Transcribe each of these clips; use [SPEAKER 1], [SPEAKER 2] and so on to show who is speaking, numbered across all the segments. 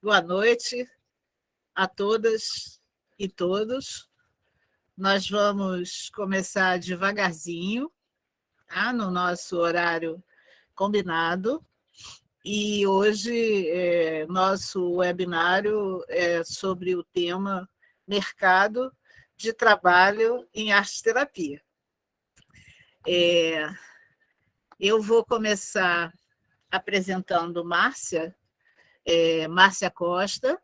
[SPEAKER 1] Boa noite a todas e todos. Nós vamos começar devagarzinho, tá? No nosso horário combinado. E hoje nosso webinário é sobre o tema Mercado de Trabalho em Arte-Terapia. Eu vou começar apresentando Márcia Costa,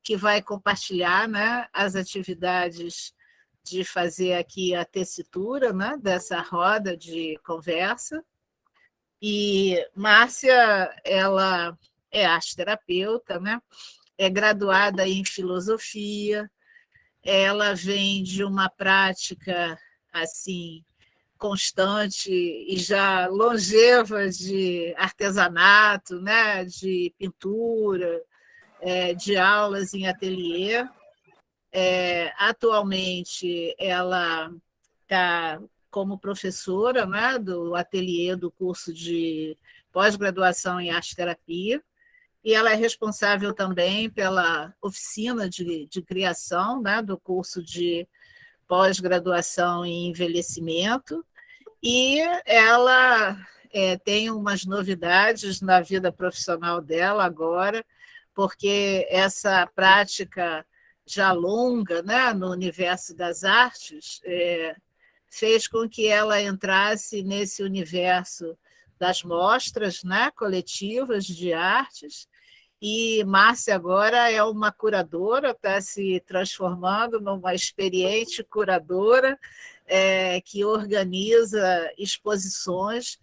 [SPEAKER 1] que vai compartilhar, né, as atividades de fazer aqui a tessitura, né, dessa roda de conversa. E Márcia, ela é arte-terapeuta, né, é graduada em filosofia, ela vem de uma prática assim constante e já longeva de artesanato, né, de pintura, de aulas em ateliê. Atualmente, ela está como professora, né, do ateliê do curso de pós-graduação em arte-terapia, e ela é responsável também pela oficina de criação, né, do curso de pós-graduação em envelhecimento, e ela tem umas novidades na vida profissional dela agora, porque essa prática já longa, né, no universo das artes fez com que ela entrasse nesse universo das mostras, né, coletivas de artes, e Márcia agora é uma curadora, está se transformando numa experiente curadora que organiza exposições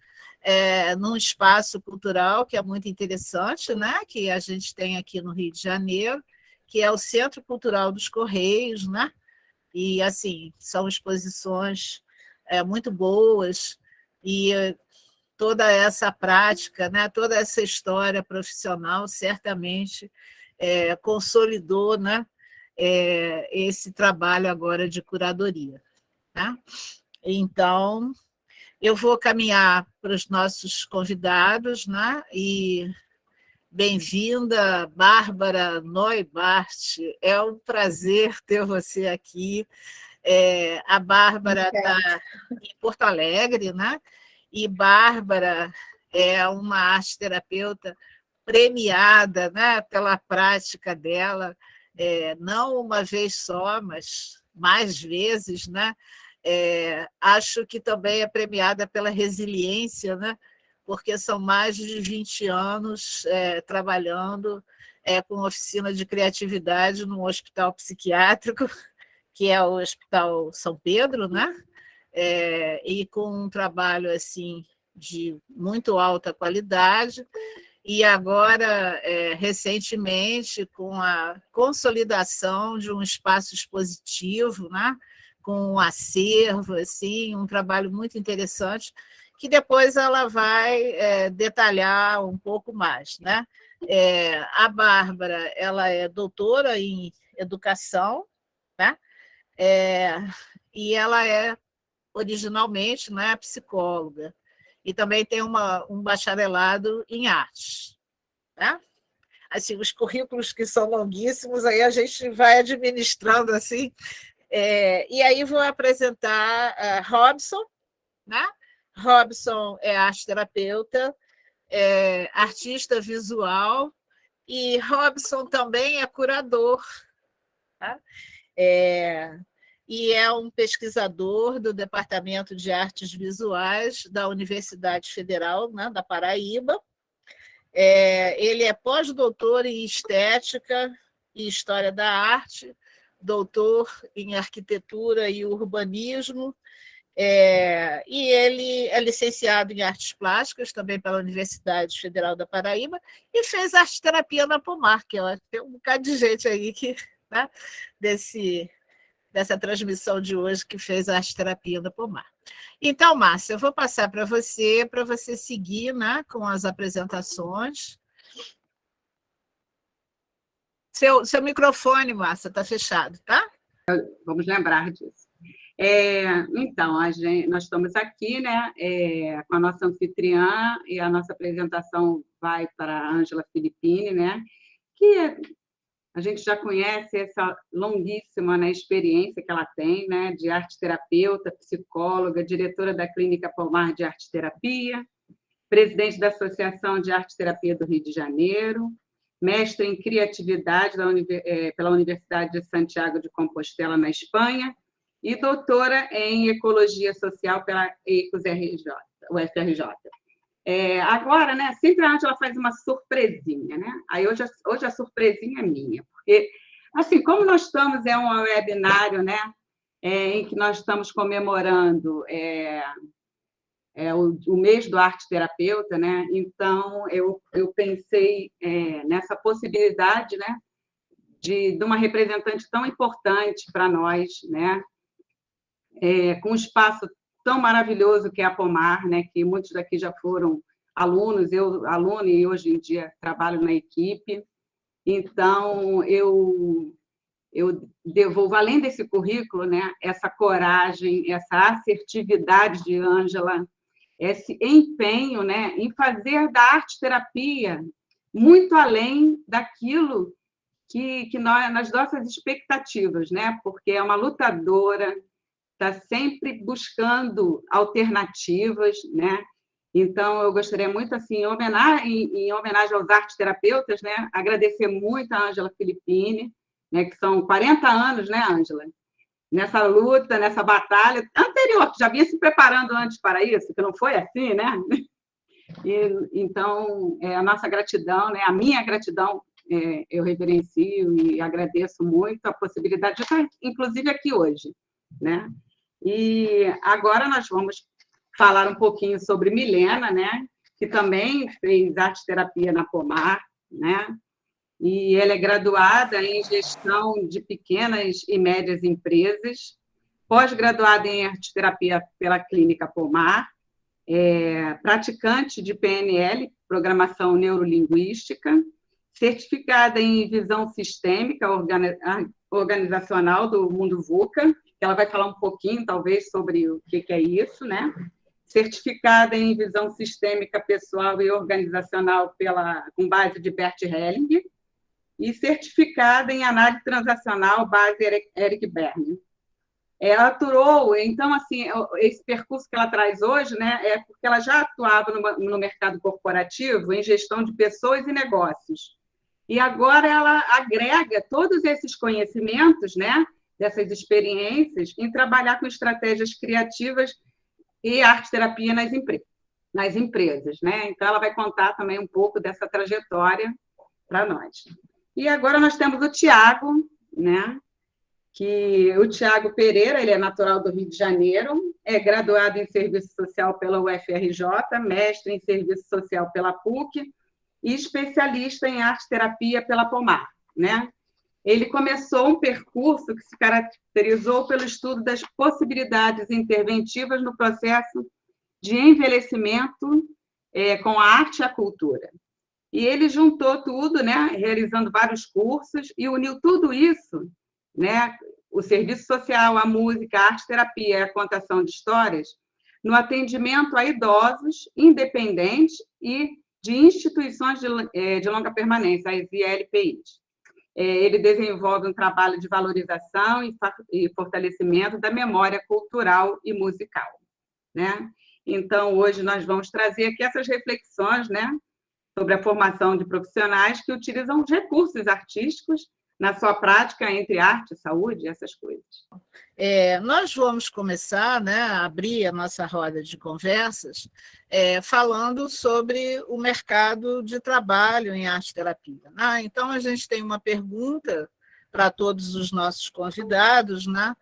[SPEAKER 1] num espaço cultural que é muito interessante, né? Que a gente tem aqui no Rio de Janeiro, que é o Centro Cultural dos Correios, né? E assim são exposições muito boas e toda essa prática, né? Toda essa história profissional certamente consolidou, né? Esse trabalho agora de curadoria. Tá? Então, eu vou caminhar para os nossos convidados, né? E bem-vinda, Bárbara Neubart. É um prazer ter você aqui. A Bárbara está em Porto Alegre, né? E Bárbara é uma arte-terapeuta premiada, né, pela prática dela, não uma vez só, mas mais vezes, né? Acho que também é premiada pela resiliência, né? Porque são mais de 20 anos trabalhando com oficina de criatividade num hospital psiquiátrico, que é o Hospital São Pedro, né? E com um trabalho assim de muito alta qualidade, e agora, recentemente, com a consolidação de um espaço expositivo, né? Com um acervo, assim, um trabalho muito interessante, que depois ela vai detalhar um pouco mais. Né? A Bárbara ela é doutora em educação, né? E ela é originalmente, né, psicóloga, e também tem um bacharelado em artes. Né? Assim, os currículos que são longuíssimos, aí a gente vai administrando assim. E aí vou apresentar Robson. Né? Robson é arte-terapeuta, artista visual, e Robson também é curador. Tá? E é um pesquisador do Departamento de Artes Visuais da Universidade Federal, né, da Paraíba. Ele é pós-doutor em Estética e História da Arte, doutor em Arquitetura e Urbanismo, e ele é licenciado em Artes Plásticas, também pela Universidade Federal da Paraíba, e fez arte-terapia na Pomar, que tem um bocado de gente aí que, né, dessa transmissão de hoje que fez a arte-terapia da Pomar. Então, Márcia, eu vou passar para você seguir, né, com as apresentações. Seu microfone, Márcia, está fechado, tá?
[SPEAKER 2] Vamos lembrar disso. Então, nós estamos aqui, né, com a nossa anfitriã, e a nossa apresentação vai para a Ângela Filippini, né, que a gente já conhece essa longuíssima, né, experiência que ela tem, né, de arte-terapeuta, psicóloga, diretora da Clínica Pomar de Arte-Terapia, presidente da Associação de Arte-Terapia do Rio de Janeiro, mestre em Criatividade pela Universidade de Santiago de Compostela, na Espanha, e doutora em Ecologia Social pela UFRJ. Agora, né, sempre a Ângela faz uma surpresinha, né? Aí hoje a surpresinha é minha, porque, assim, como nós estamos, é um webinário, né, em que nós estamos comemorando o mês do arte-terapeuta, né? Então, eu pensei nessa possibilidade, né, de uma representante tão importante para nós, né, com um espaço tão maravilhoso que é a Pomar, né, que muitos daqui já foram alunos, eu aluna e hoje em dia trabalho na equipe. Então, eu devolvo, além desse currículo, né, essa coragem, essa assertividade de Ângela, esse empenho, né, em fazer da arte-terapia muito além daquilo que nós, nas nossas expectativas, né, porque é uma lutadora, está sempre buscando alternativas, né? Então, eu gostaria muito, assim, em homenagem aos arte-terapeutas, né, agradecer muito a Ângela Filippini, né, que são 40 anos, né, Ângela? Nessa luta, nessa batalha anterior, que já vinha se preparando antes para isso, que não foi assim, né? Então, a nossa gratidão, né, a minha gratidão, eu reverencio e agradeço muito a possibilidade de estar, inclusive, aqui hoje, né? E agora nós vamos falar um pouquinho sobre Milena, né, que também fez arte-terapia na Pomar, né, e ela é graduada em gestão de pequenas e médias empresas, pós-graduada em arte-terapia pela Clínica Pomar, praticante de PNL, Programação Neurolinguística, certificada em visão sistêmica organizacional do Mundo VUCA, que ela vai falar um pouquinho, talvez, sobre o que é isso, né? Certificada em visão sistêmica pessoal e organizacional com base de Bert Helling, e certificada em análise transacional base Eric Berne. Ela atuou, então, assim, esse percurso que ela traz hoje, né, é porque ela já atuava no mercado corporativo em gestão de pessoas e negócios. E agora ela agrega todos esses conhecimentos, né, dessas experiências, em trabalhar com estratégias criativas e arte-terapia nas empresas, né? Então, ela vai contar também um pouco dessa trajetória para nós. E agora nós temos o Tiago, né? Que o Tiago Pereira, ele é natural do Rio de Janeiro, é graduado em Serviço Social pela UFRJ, mestre em Serviço Social pela PUC e especialista em arte-terapia pela Pomar, né? Ele começou um percurso que se caracterizou pelo estudo das possibilidades interventivas no processo de envelhecimento com a arte e a cultura. E ele juntou tudo, né, realizando vários cursos, e uniu tudo isso, né, o serviço social, a música, a arte-terapia e a contação de histórias, no atendimento a idosos, independentes e de instituições de longa permanência, as ILPIs. Ele desenvolve um trabalho de valorização e fortalecimento da memória cultural e musical, né? Então, hoje nós vamos trazer aqui essas reflexões, né, sobre a formação de profissionais que utilizam os recursos artísticos na sua prática entre arte, saúde, essas coisas.
[SPEAKER 1] Nós vamos começar, né, a abrir a nossa roda de conversas falando sobre o mercado de trabalho em arte-terapia. Né? Então, a gente tem uma pergunta para todos os nossos convidados, né?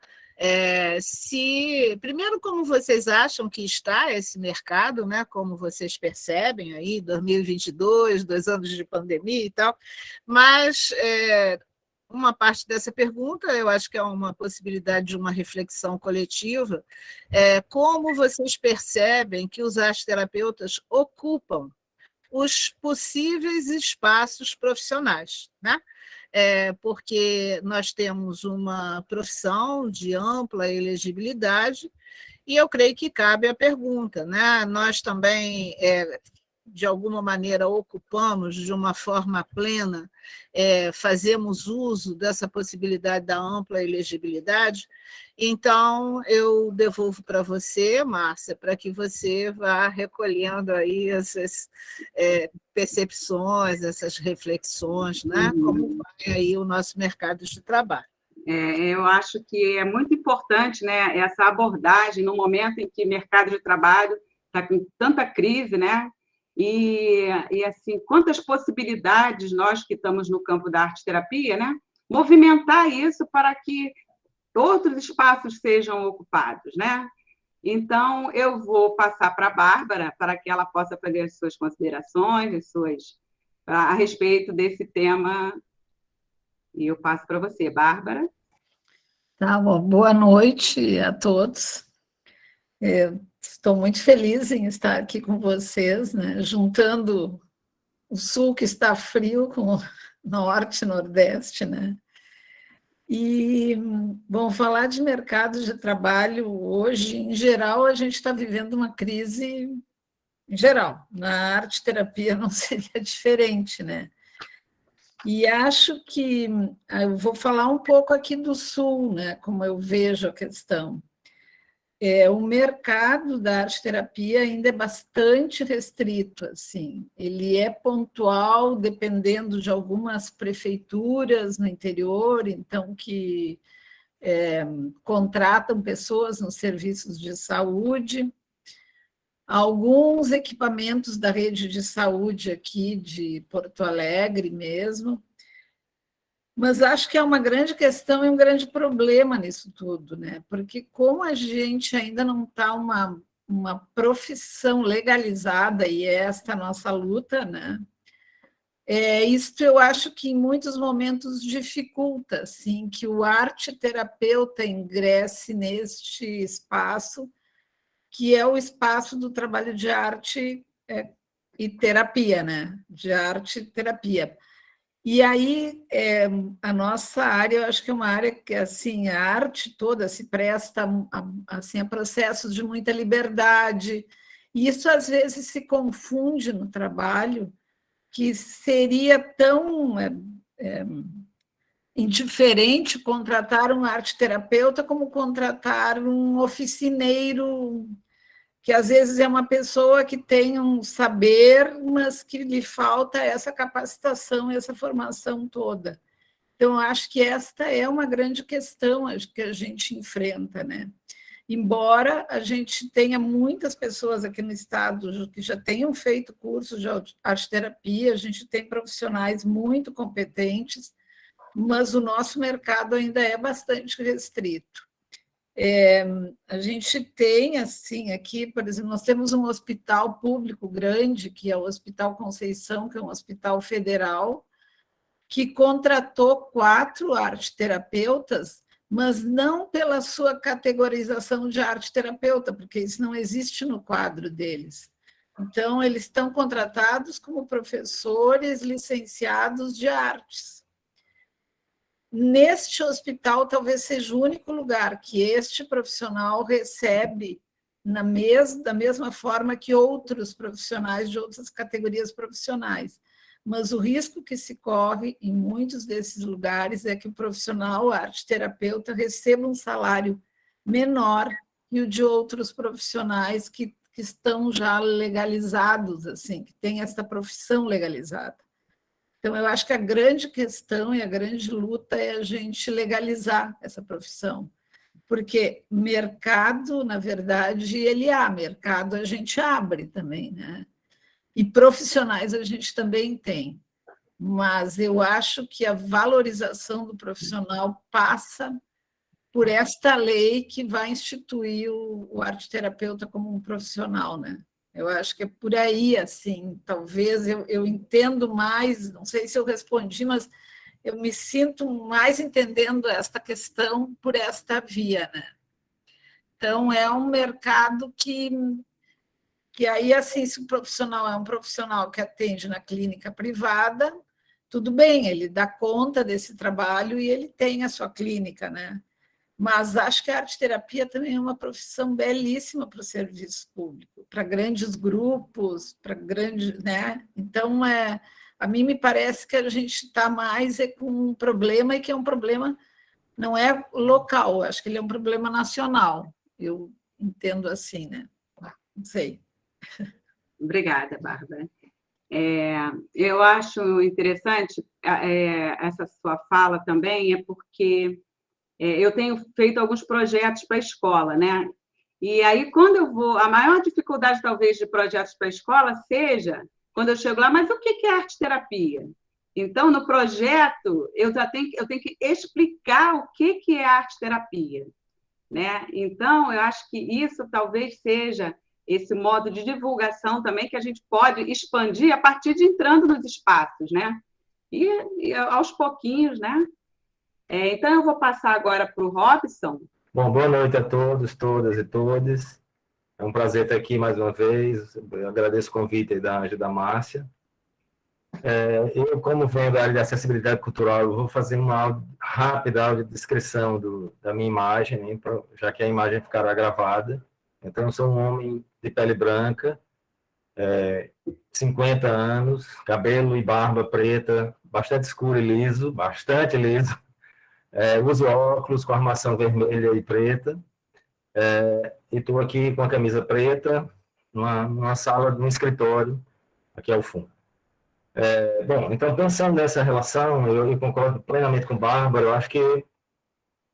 [SPEAKER 1] Primeiro, como vocês acham que está esse mercado, né? Como vocês percebem aí, 2022, 2 anos de pandemia e tal, mas uma parte dessa pergunta, eu acho que é uma possibilidade de uma reflexão coletiva, como vocês percebem que os arteterapeutas ocupam os possíveis espaços profissionais, né? Porque nós temos uma profissão de ampla elegibilidade, e eu creio que cabe a pergunta, né? Nós também de alguma maneira, ocupamos de uma forma plena, fazemos uso dessa possibilidade da ampla elegibilidade. Então, eu devolvo para você, Márcia, para que você vá recolhendo aí essas percepções, essas reflexões, né? Como vai aí o nosso mercado de trabalho.
[SPEAKER 2] Eu acho que é muito importante, né, essa abordagem no momento em que o mercado de trabalho está com tanta crise, né? E assim, quantas possibilidades nós que estamos no campo da arte-terapia, né? Movimentar isso para que outros espaços sejam ocupados, né? Então, eu vou passar para a Bárbara para que ela possa fazer as suas considerações, a respeito desse tema. E eu passo para você, Bárbara.
[SPEAKER 3] Tá bom. Boa noite a todos. Estou muito feliz em estar aqui com vocês, né? Juntando o sul, que está frio, com o norte e nordeste, né? E, bom, falar de mercado de trabalho hoje, em geral, a gente está vivendo uma crise em geral. Na arte-terapia não seria diferente, né? E acho que eu vou falar um pouco aqui do Sul, né? Como eu vejo a questão. O mercado da arte-terapia ainda é bastante restrito, assim. Ele é pontual, dependendo de algumas prefeituras no interior, então, que contratam pessoas nos serviços de saúde. Alguns equipamentos da rede de saúde aqui de Porto Alegre mesmo, mas acho que é uma grande questão e um grande problema nisso tudo, né? Porque como a gente ainda não está uma profissão legalizada, e é esta a nossa luta, né? Isto eu acho que em muitos momentos dificulta, assim, que o arte-terapeuta ingresse neste espaço, que é o espaço do trabalho de arte e terapia, né? De arte e terapia. E aí, a nossa área, eu acho que é uma área que, assim, a arte toda se presta assim, a processos de muita liberdade, e isso, às vezes, se confunde no trabalho, que seria tão indiferente contratar um arte-terapeuta como contratar um oficineiro, que às vezes é uma pessoa que tem um saber, mas que lhe falta essa capacitação, essa formação toda. Então, acho que esta é uma grande questão que a gente enfrenta, né? Embora a gente tenha muitas pessoas aqui no estado que já tenham feito cursos de arte-terapia, a gente tem profissionais muito competentes, mas o nosso mercado ainda é bastante restrito. A gente tem, assim, aqui, por exemplo, nós temos um hospital público grande, que é o Hospital Conceição, que é um hospital federal, que contratou 4 arte-terapeutas, mas não pela sua categorização de arte-terapeuta, porque isso não existe no quadro deles. Então, eles estão contratados como professores licenciados de artes. Neste hospital, talvez seja o único lugar que este profissional recebe da mesma forma que outros profissionais de outras categorias profissionais. Mas o risco que se corre em muitos desses lugares é que o profissional arte-terapeuta receba um salário menor que o de outros profissionais que estão já legalizados, assim, que têm esta profissão legalizada. Então, eu acho que a grande questão e a grande luta é a gente legalizar essa profissão, porque mercado, na verdade, ele há, mercado a gente abre também, né? E profissionais a gente também tem, mas eu acho que a valorização do profissional passa por esta lei que vai instituir o arte-terapeuta como um profissional, né? Eu acho que é por aí, assim, talvez eu entendo mais, não sei se eu respondi, mas eu me sinto mais entendendo esta questão por esta via, né? Então, é um mercado que aí, assim, se o profissional é um profissional que atende na clínica privada, tudo bem, ele dá conta desse trabalho e ele tem a sua clínica, né? Mas acho que a arte-terapia também é uma profissão belíssima para o serviço público, para grandes grupos, para grandes, né? Então, a mim me parece que a gente está mais com um problema, e que é um problema, não é local, acho que ele é um problema nacional. Eu entendo assim, né? Não sei.
[SPEAKER 2] Obrigada, Bárbara. Eu acho interessante essa sua fala também, porque eu tenho feito alguns projetos para a escola, né? E aí, quando eu vou... A maior dificuldade, talvez, de projetos para a escola seja quando eu chego lá, mas o que é arte-terapia? Então, no projeto, eu tenho que explicar o que é arte-terapia, né? Então, eu acho que isso talvez seja esse modo de divulgação também que a gente pode expandir a partir de entrando nos espaços, né? E aos pouquinhos, né? Então, eu vou passar agora para o Robson.
[SPEAKER 4] Bom, boa noite a todos, todas e todos. É um prazer estar aqui mais uma vez. Eu agradeço o convite da Ângela e da Márcia. Eu, como venho da área de acessibilidade cultural, eu vou fazer uma rápida audiodescrição da minha imagem, né, já que a imagem ficará gravada. Então, eu sou um homem de pele branca, 50 anos, cabelo e barba preta, bastante escuro e liso, bastante liso. Uso óculos com armação vermelha e preta. E estou aqui com a camisa preta, numa sala, num escritório, aqui ao fundo. Bom, então, pensando nessa relação, eu concordo plenamente com Bárbara. Eu acho que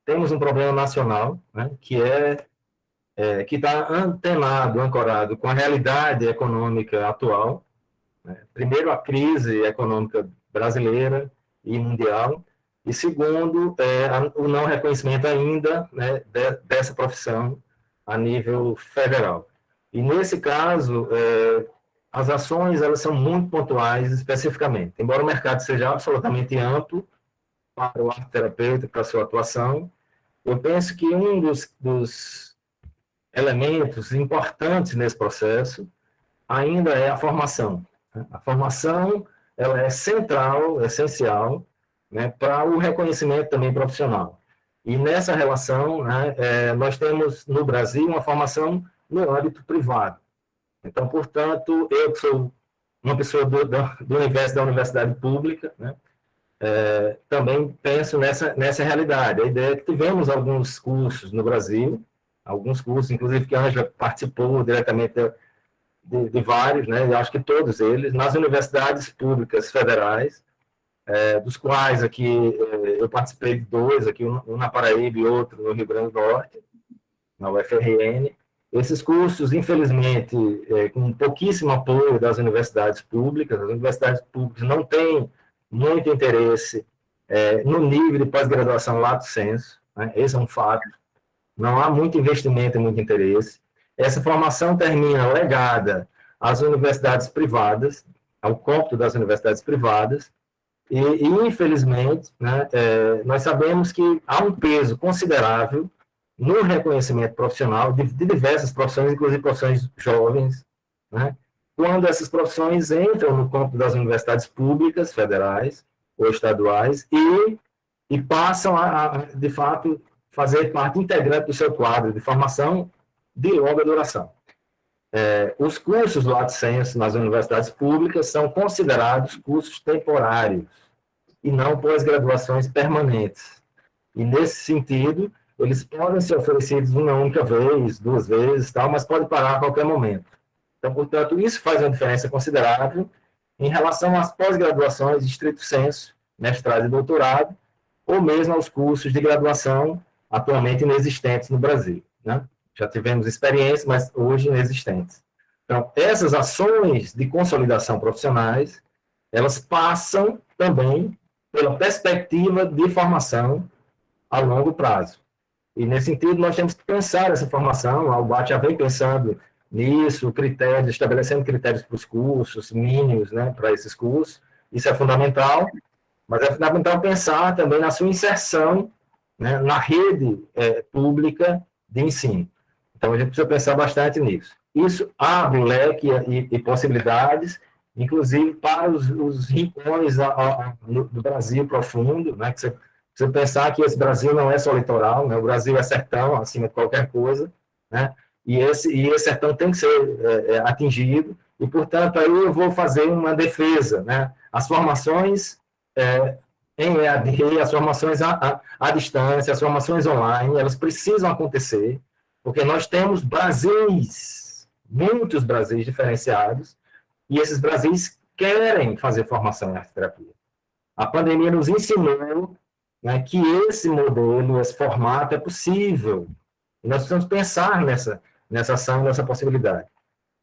[SPEAKER 4] temos um problema nacional, né, que está antenado, ancorado com a realidade econômica atual, né? Primeiro, a crise econômica brasileira e mundial, e segundo, o não reconhecimento ainda, né, dessa profissão a nível federal. E, nesse caso, as ações elas são muito pontuais especificamente. Embora o mercado seja absolutamente amplo para o arteterapeuta, para a sua atuação, eu penso que um dos elementos importantes nesse processo ainda é a formação. A formação ela é central, essencial, né, para o reconhecimento também profissional. E nessa relação, né, nós temos no Brasil uma formação no âmbito privado. Então, portanto, eu que sou uma pessoa do universo da universidade pública, né, também penso nessa realidade. A ideia é que tivemos alguns cursos no Brasil, alguns cursos, inclusive que a Ângela participou diretamente de vários, né, eu acho que todos eles, nas universidades públicas federais, dos quais aqui eu participei de dois, aqui um na Paraíba e outro no Rio Grande do Norte, na UFRN. Esses cursos, infelizmente, com pouquíssimo apoio das universidades públicas, as universidades públicas não têm muito interesse no nível de pós-graduação lato sensu, né? Esse é um fato. Não há muito investimento e muito interesse. Essa formação termina legada às universidades privadas, ao cômputo das universidades privadas, e infelizmente, né, nós sabemos que há um peso considerável no reconhecimento profissional de diversas profissões, inclusive profissões jovens, né, quando essas profissões entram no cômputo das universidades públicas, federais ou estaduais, e passam de fato, fazer parte integrante do seu quadro de formação de longa duração. Os cursos do lato sensu nas universidades públicas são considerados cursos temporários e não pós-graduações permanentes. E, nesse sentido, eles podem ser oferecidos uma única vez, 2 vezes, tal, mas pode parar a qualquer momento. Então, portanto, isso faz uma diferença considerável em relação às pós-graduações de estrito sensu, mestrado e doutorado, ou mesmo aos cursos de graduação atualmente inexistentes no Brasil, né? Já tivemos experiências, mas hoje inexistentes. Então, essas ações de consolidação profissionais, elas passam também pela perspectiva de formação a longo prazo. E, nesse sentido, nós temos que pensar essa formação, a UBAT já vem pensando nisso, estabelecendo critérios para os cursos, mínimos, né, para esses cursos, isso é fundamental, mas é fundamental pensar também na sua inserção, né, na rede pública de ensino. Então, a gente precisa pensar bastante nisso. Isso abre o leque e possibilidades, inclusive para os rincões do Brasil profundo, né, que você Você pensar que esse Brasil não é só litoral, né? O Brasil é sertão, acima de qualquer coisa, né? E esse sertão tem que ser atingido, e, portanto, aí eu vou fazer uma defesa, né? As formações em EAD, as formações à distância, as formações online, elas precisam acontecer, porque nós temos Brasis, muitos Brasis diferenciados, e esses Brasis querem fazer formação em arte-terapia. A pandemia nos ensinou, né, que esse modelo, esse formato é possível. E nós precisamos pensar nessa ação, nessa possibilidade.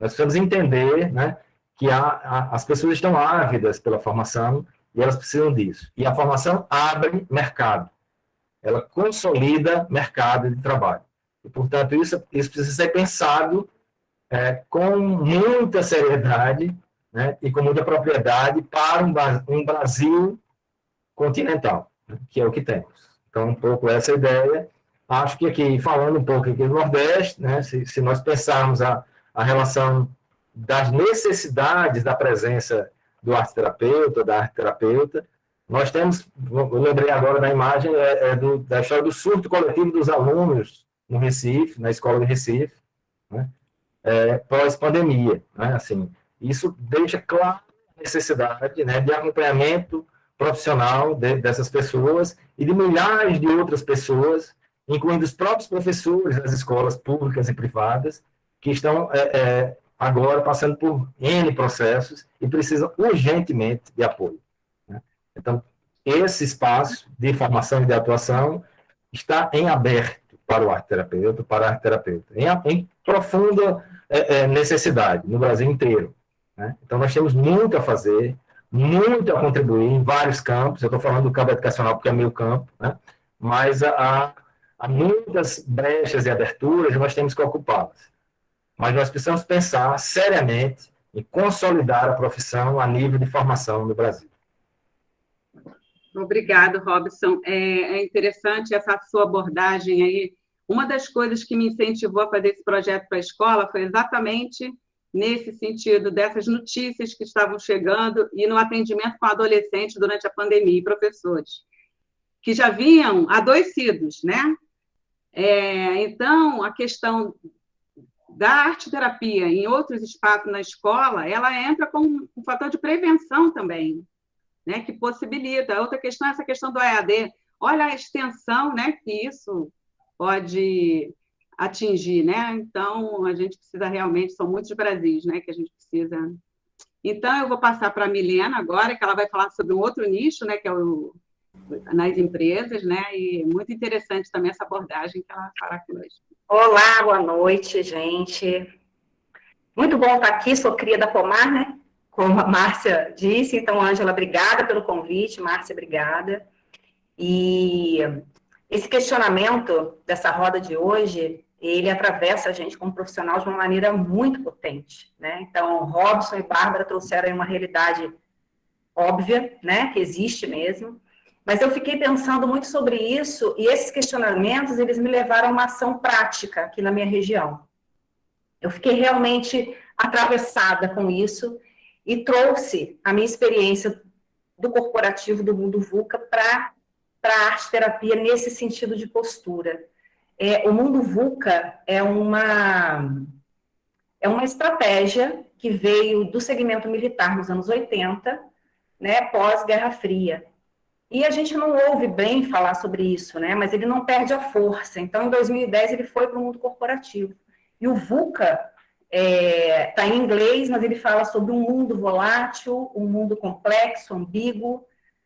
[SPEAKER 4] Nós precisamos entender, né, que as pessoas estão ávidas pela formação e elas precisam disso. E a formação abre mercado. Ela consolida mercado de trabalho. E, portanto, isso precisa ser pensado com muita seriedade, né, e com muita propriedade para um Brasil continental, né, que é o que temos. Então, um pouco essa ideia. Acho que aqui, falando um pouco aqui do Nordeste, né, se nós pensarmos a relação das necessidades da presença do arte-terapeuta, da arte-terapeuta, nós temos, eu lembrei agora da imagem, da história do surto coletivo dos alunos no Recife, na escola de Recife, né, pós-pandemia, né, assim, isso deixa clara a necessidade, né, de acompanhamento profissional dessas pessoas e de milhares de outras pessoas, incluindo os próprios professores das escolas públicas e privadas, que estão agora passando por N processos e precisam urgentemente de apoio, né? Então, esse espaço de formação e de atuação está em aberto para o arte-terapeuta, para a arte-terapeuta, em profunda necessidade no Brasil inteiro, né? Então, nós temos muito a fazer, muito a contribuir em vários campos. Eu estou falando do campo educacional porque é meu campo, né? Mas há muitas brechas e aberturas e nós temos que ocupá-las. Mas nós precisamos pensar seriamente em consolidar a profissão a nível de formação no Brasil.
[SPEAKER 2] Obrigado, Robson. É interessante essa sua abordagem aí. Uma das coisas que me incentivou a fazer esse projeto para a escola foi exatamente nesse sentido, dessas notícias que estavam chegando e no atendimento com adolescentes durante a pandemia, e professores, que já vinham adoecidos, né? Então, a questão da arte-terapia em outros espaços na escola, ela entra como um fator de prevenção também, né, que possibilita. Outra questão é essa questão do EAD. Olha a extensão, né, que isso pode atingir, né? Então, a gente precisa realmente, são muitos Brasis, né, que a gente precisa. Então, eu vou passar para a Milena agora, que ela vai falar sobre um outro nicho, né, que é nas empresas, né, e muito interessante também essa abordagem que ela fará conosco.
[SPEAKER 5] Olá, boa noite, gente. Muito bom estar aqui, sou cria da Pomar, né? Como a Márcia disse. Então, Ângela, obrigada pelo convite, Márcia, obrigada. E esse questionamento dessa roda de hoje, ele atravessa a gente como profissional de uma maneira muito potente, né? Então, Robson e Bárbara trouxeram aí uma realidade óbvia, né? Que existe mesmo. Mas eu fiquei pensando muito sobre isso, e esses questionamentos, eles me levaram a uma ação prática aqui na minha região. Eu fiquei realmente atravessada com isso, e trouxe a minha experiência do corporativo do mundo VUCA para a arte-terapia nesse sentido de postura. O mundo VUCA é uma estratégia que veio do segmento militar nos anos 80, né, pós-Guerra Fria. E a gente não ouve bem falar sobre isso, né? Mas ele não perde a força. Então, em 2010, ele foi para o mundo corporativo. E o VUCA está em inglês, mas ele fala sobre um mundo volátil, um mundo complexo, ambíguo,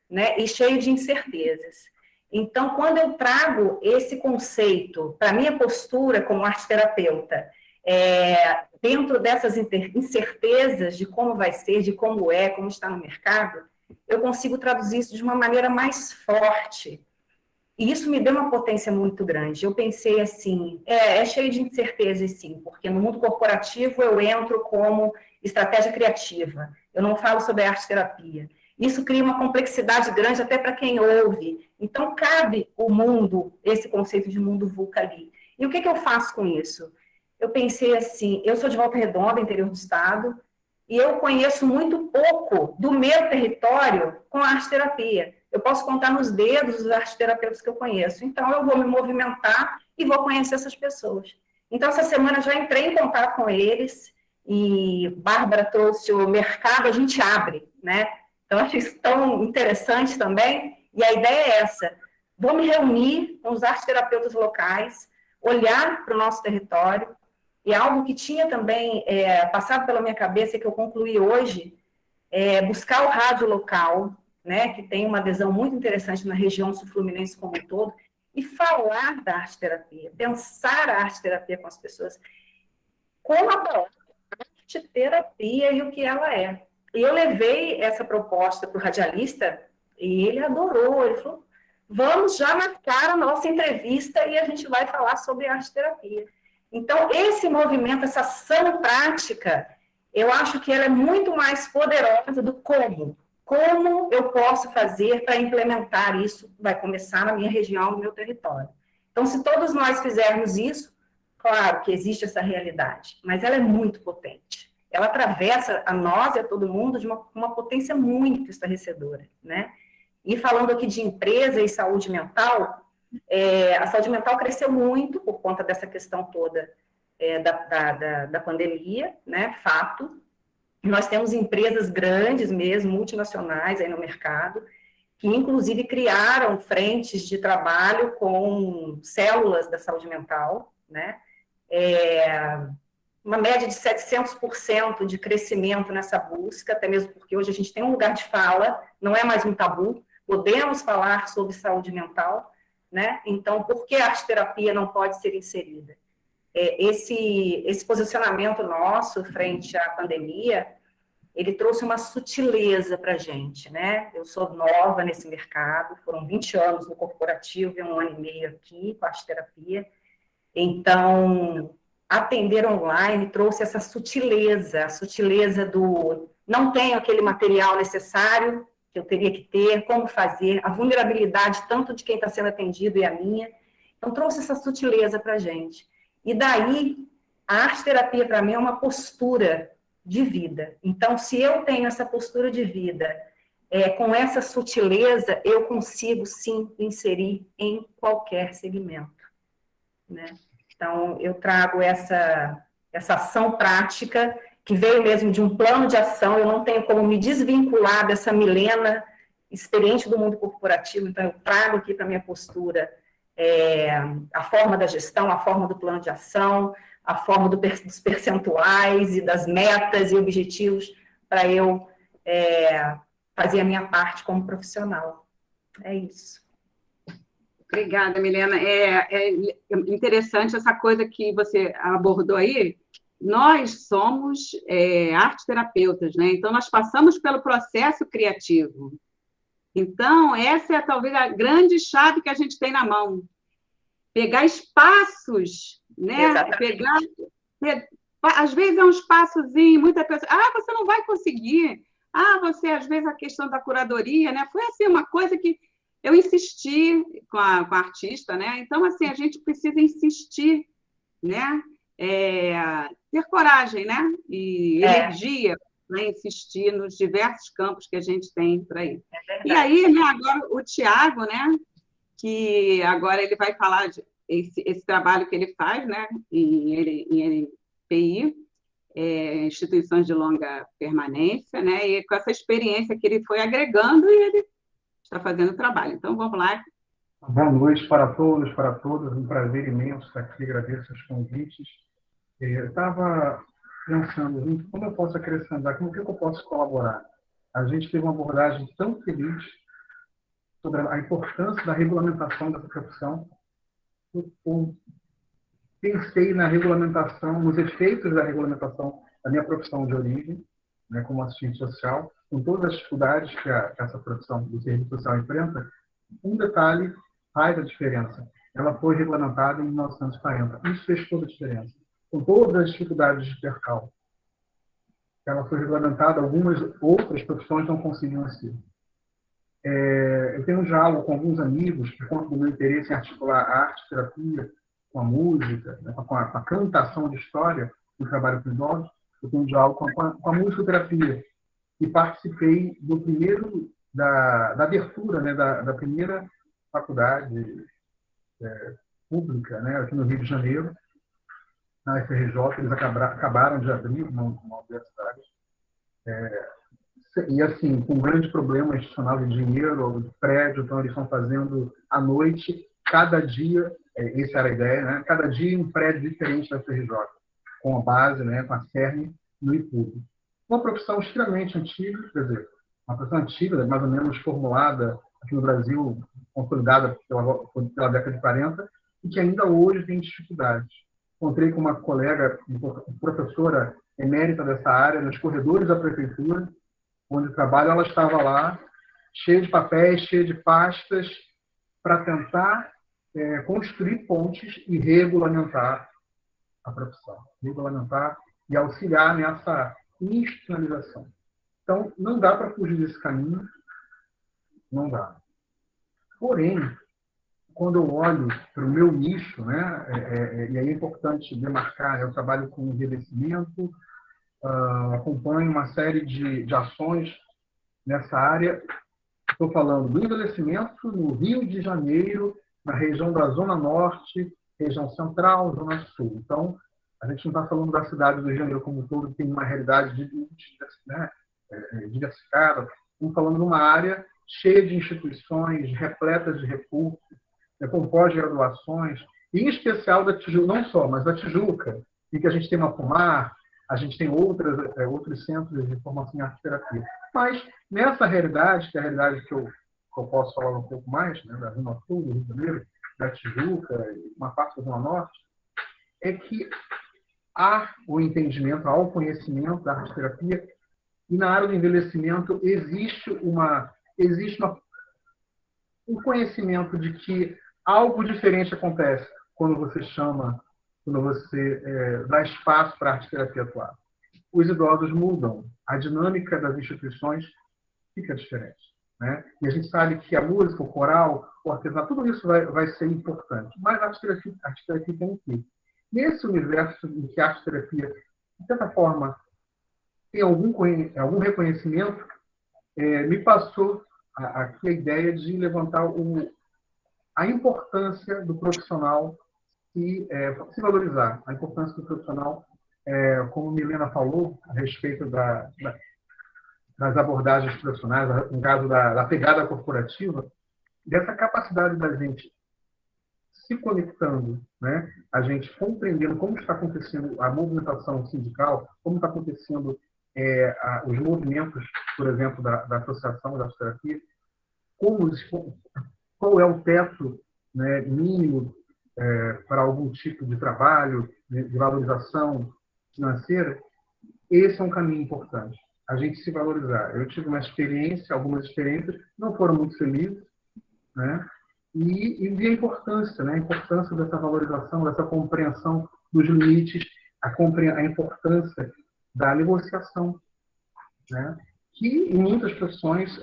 [SPEAKER 5] né? E cheio de incertezas. Então, quando eu trago esse conceito para a minha postura como arte-terapeuta, dentro dessas incertezas de como vai ser, de como está no mercado, eu consigo traduzir isso de uma maneira mais forte. E isso me deu uma potência muito grande. Eu pensei assim, cheio de incertezas, sim, porque no mundo corporativo eu entro como estratégia criativa. Eu não falo sobre arte-terapia. Isso cria uma complexidade grande até para quem ouve. Então, cabe o mundo, esse conceito de mundo VUCA ali. E o que eu faço com isso? Eu pensei assim, eu sou de Volta Redonda, interior do estado, e eu conheço muito pouco do meu território com a arte-terapia. eu posso contar nos dedos os arteterapeutas que eu conheço. Então, eu vou me movimentar e vou conhecer essas pessoas. Então, essa semana eu já entrei em contato com eles, e Bárbara trouxe o mercado, a gente abre, né? Então, acho isso tão interessante também, e a ideia é essa: vou me reunir com os arteterapeutas locais, olhar para o nosso território, e algo que tinha também passado pela minha cabeça, que eu concluí hoje, é buscar o rádio local, né, que tem uma adesão muito interessante na região sul-fluminense como um todo, e falar da arte-terapia, pensar a arte-terapia com as pessoas, com a palavra arte-terapia e o que ela é. E eu levei essa proposta para o radialista, e ele adorou, ele falou, vamos já marcar a nossa entrevista e a gente vai falar sobre arte-terapia. Então, esse movimento, essa ação prática, eu acho que ela é muito mais poderosa do como. Como eu posso fazer para implementar isso? Vai começar na minha região, no meu território. Então, se todos nós fizermos isso, claro que existe essa realidade, mas ela é muito potente. Ela atravessa a nós e a todo mundo de uma potência muito estarrecedora, né? E falando aqui de empresa e saúde mental, a saúde mental cresceu muito por conta dessa questão toda da pandemia, né? Fato. Nós temos empresas grandes mesmo, multinacionais aí no mercado, que inclusive criaram frentes de trabalho com células da saúde mental, né? Uma média de 700% de crescimento nessa busca, até mesmo porque hoje a gente tem um lugar de fala, não é mais um tabu, podemos falar sobre saúde mental, né? Então, por que a arte-terapia não pode ser inserida? Esse posicionamento nosso frente à pandemia, ele trouxe uma sutileza para a gente, né? Eu sou nova nesse mercado, foram 20 anos no corporativo e 1 ano e meio aqui com a arte-terapia. Então, atender online trouxe essa sutileza, a sutileza do não tenho aquele material necessário que eu teria que ter, como fazer, a vulnerabilidade tanto de quem está sendo atendido e a minha. Então, trouxe essa sutileza para a gente. E daí, a arte-terapia, para mim, é uma postura de vida. Então, se eu tenho essa postura de vida, com essa sutileza, eu consigo, sim, inserir em qualquer segmento, né? Então, eu trago essa ação prática, que veio mesmo de um plano de ação, eu não tenho como me desvincular dessa Milena, experiente do mundo corporativo, então eu trago aqui para a minha postura a forma da gestão, a forma do plano de ação, a forma dos percentuais e das metas e objetivos para eu fazer a minha parte como profissional. É isso.
[SPEAKER 2] Obrigada, Milena. É interessante essa coisa que você abordou aí. Nós somos arte-terapeutas, né? Então, nós passamos pelo processo criativo. Então, essa é talvez a grande chave que a gente tem na mão. Pegar espaços, né? Às vezes é um espaçozinho, muita pessoa, você não vai conseguir. Você, às vezes, a questão da curadoria, né? Foi assim, uma coisa que eu insisti com a artista, né? Então, assim, a gente precisa insistir, né? Ter coragem, né? E energia para insistir nos diversos campos que a gente tem por aí. E aí, né, agora o Tiago, né? Que agora ele vai falar esse trabalho que ele faz, né? Em NPI, instituições de longa permanência, né? E com essa experiência que ele foi agregando e ele está fazendo o trabalho. Então, vamos lá.
[SPEAKER 6] Boa noite para todos, para todas. Um prazer imenso estar aqui. Agradeço os convites. Eu estava pensando, como eu posso acrescentar, como que eu posso colaborar? A gente teve uma abordagem tão feliz sobre a importância da regulamentação dessa profissão. Eu pensei na regulamentação, nos efeitos da regulamentação da minha profissão de origem, né, como assistente social, com todas as dificuldades que essa profissão do serviço social enfrenta. Um detalhe faz a diferença. Ela foi regulamentada em 1940. Isso fez toda a diferença. Com todas as dificuldades de percal. Ela foi regulamentada, algumas outras profissões não conseguiam ser. Eu tenho um diálogo com alguns amigos, por conta do meu interesse em articular a arte, terapia, com a música, né, com a cantação de história, no trabalho com idosos. Eu tenho um diálogo com a musicoterapia. E participei do primeiro da abertura, né, da primeira faculdade pública, né, aqui no Rio de Janeiro, na FRJ. Eles acabaram de abrir uma universidade. E, assim, com um grande problema institucional de dinheiro, de prédio, então eles estão fazendo à noite, cada dia, essa era a ideia, né? Cada dia um prédio diferente da FRJ, com a base, né, com a CERN no IPUB. Uma profissão extremamente antiga, quer dizer, uma profissão antiga, mais ou menos formulada aqui no Brasil, consolidada pela década de 40, e que ainda hoje tem dificuldades. Encontrei com uma colega, professora emérita dessa área, nos corredores da prefeitura, onde trabalho. Ela estava lá, cheia de papéis, cheia de pastas, para tentar construir pontes e regulamentar a profissão, regulamentar e auxiliar nessa institucionalização. Então, não dá para fugir desse caminho, não dá. Porém, quando eu olho para o meu nicho, né, e aí é importante demarcar, eu trabalho com envelhecimento, acompanho uma série de ações nessa área. Estou falando do envelhecimento no Rio de Janeiro, na região da Zona Norte, região Central, Zona Sul. Então, a gente não está falando da cidade do Rio de Janeiro como um todo, que tem uma realidade diversificada. Estamos falando de uma área cheia de instituições, repletas de recursos, com pós-graduações, e em especial da Tijuca, não só, mas da Tijuca, em que a gente tem uma Pomar, a gente tem outros centros de formação em arte-terapia. Mas nessa realidade, que é a realidade que eu posso falar um pouco mais, né, da Zona Sul, do Rio de Janeiro, da Tijuca, uma parte da Zona Norte, é que há o entendimento, há o conhecimento da arte-terapia, e na área do envelhecimento existe um conhecimento de que algo diferente acontece quando você dá espaço para a arte-terapia atuar. Os idosos mudam, a dinâmica das instituições fica diferente, né? E a gente sabe que a música, o coral, o artesanato, tudo isso vai ser importante. Mas a arte-terapia tem o quê? Nesse universo em que a arte-terapia, de certa forma, tem algum reconhecimento, me passou aqui a ideia de levantar a importância do profissional se valorizar, a importância do profissional, como Milena falou, a respeito das abordagens profissionais, no caso da pegada corporativa, dessa capacidade da gente se conectando, né? A gente compreendendo como está acontecendo a movimentação sindical, como está acontecendo os movimentos, por exemplo, da associação da terapia, qual é o teto, né, mínimo para algum tipo de trabalho, de valorização financeira. Esse é um caminho importante, a gente se valorizar. Eu tive algumas experiências, não foram muito felizes, né? E vi a importância, né? A importância dessa valorização, dessa compreensão dos limites, a importância da negociação, né? Que em muitas profissões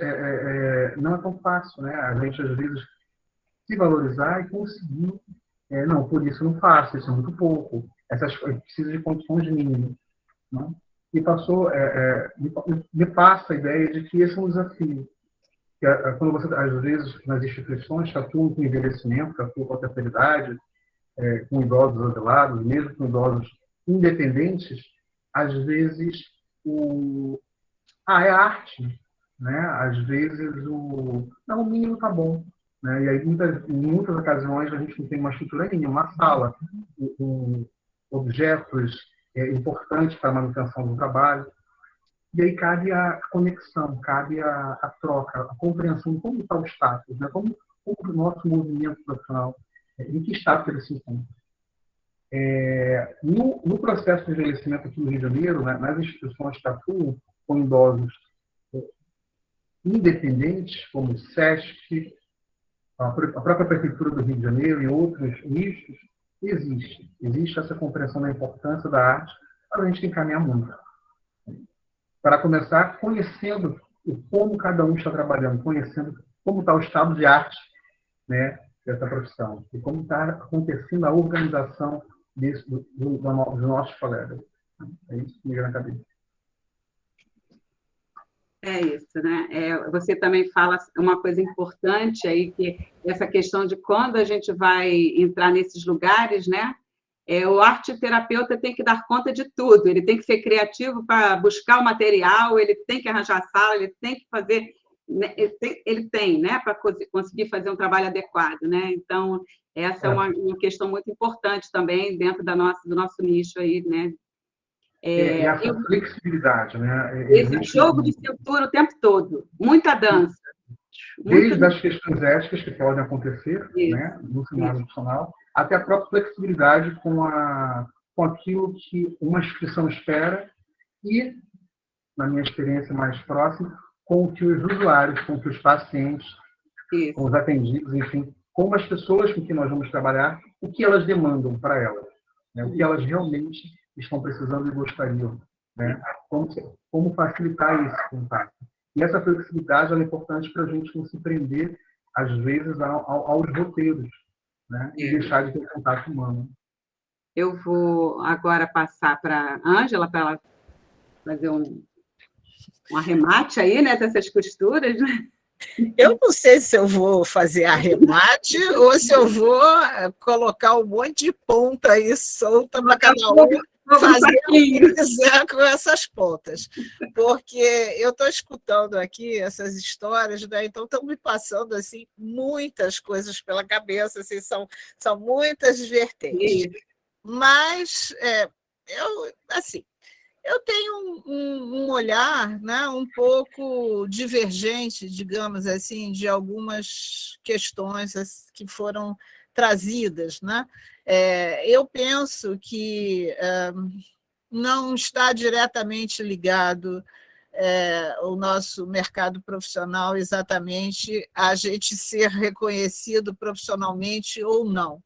[SPEAKER 6] não é tão fácil, né? A gente, às vezes, se valorizar e conseguir, não, por isso não faço, isso é muito pouco, precisa de condições mínimas, né? E me passa a ideia de que esse é um desafio. Quando você, às vezes, nas instituições que atuam com envelhecimento, que atuam com a terceira idade, com idosos asilados, mesmo com idosos independentes, às vezes é arte, né? Às vezes o mínimo está bom, né? E aí em muitas ocasiões a gente não tem uma estrutura mínima, uma sala com objetos importantes para a manutenção do trabalho. E aí cabe a conexão, cabe a troca, a compreensão de como está o status, né? Como o nosso movimento profissional, em que status ele se encontra. No processo de envelhecimento aqui no Rio de Janeiro, né, nas instituições que atuam com idosos independentes, como o SESC, a própria Prefeitura do Rio de Janeiro e outros nichos, existe essa compreensão da importância da arte, mas a gente tem que caminhar muito. Para começar, conhecendo como cada um está trabalhando, conhecendo como está o estado de arte, né, dessa profissão, e como está acontecendo a organização dos nossos colegas. É isso que me vem na cabeça.
[SPEAKER 2] É isso, né? Você também fala uma coisa importante aí, que essa questão de quando a gente vai entrar nesses lugares, né? O arteterapeuta tem que dar conta de tudo, ele tem que ser criativo para buscar o material, ele tem que arranjar a sala, ele tem que fazer, né? Ele tem, né, para conseguir fazer um trabalho adequado, né? Então, essa é uma questão muito importante também dentro do nosso nicho aí, né?
[SPEAKER 6] E essa flexibilidade, né?
[SPEAKER 2] Esse jogo de cintura o tempo todo, muita dança.
[SPEAKER 6] Desde as questões éticas que podem acontecer, né, no cenário profissional, até a própria flexibilidade com aquilo que uma instituição espera e, na minha experiência mais próxima, com o que os usuários, com o que os pacientes, com os atendidos, enfim, com as pessoas com que nós vamos trabalhar, o que elas demandam para elas, né, o que elas realmente estão precisando e gostariam, né, como facilitar esse contato. E essa flexibilidade é importante para a gente não se prender, às vezes, aos roteiros, né? E deixar de ter contato humano.
[SPEAKER 2] Eu vou agora passar para a Ângela, para ela fazer um arremate aí, né, dessas costuras, né?
[SPEAKER 1] Eu não sei se eu vou fazer arremate ou se eu vou colocar um monte de ponta aí solta para cada um fazer o que quiser com essas pontas. Porque eu estou escutando aqui essas histórias, né? Então estão me passando assim, muitas coisas pela cabeça, assim, são muitas vertentes. Mas eu tenho um olhar, né, um pouco divergente, digamos assim, de algumas questões que foram trazidas, né? Eu penso que não está diretamente ligado o nosso mercado profissional exatamente a gente ser reconhecido profissionalmente ou não.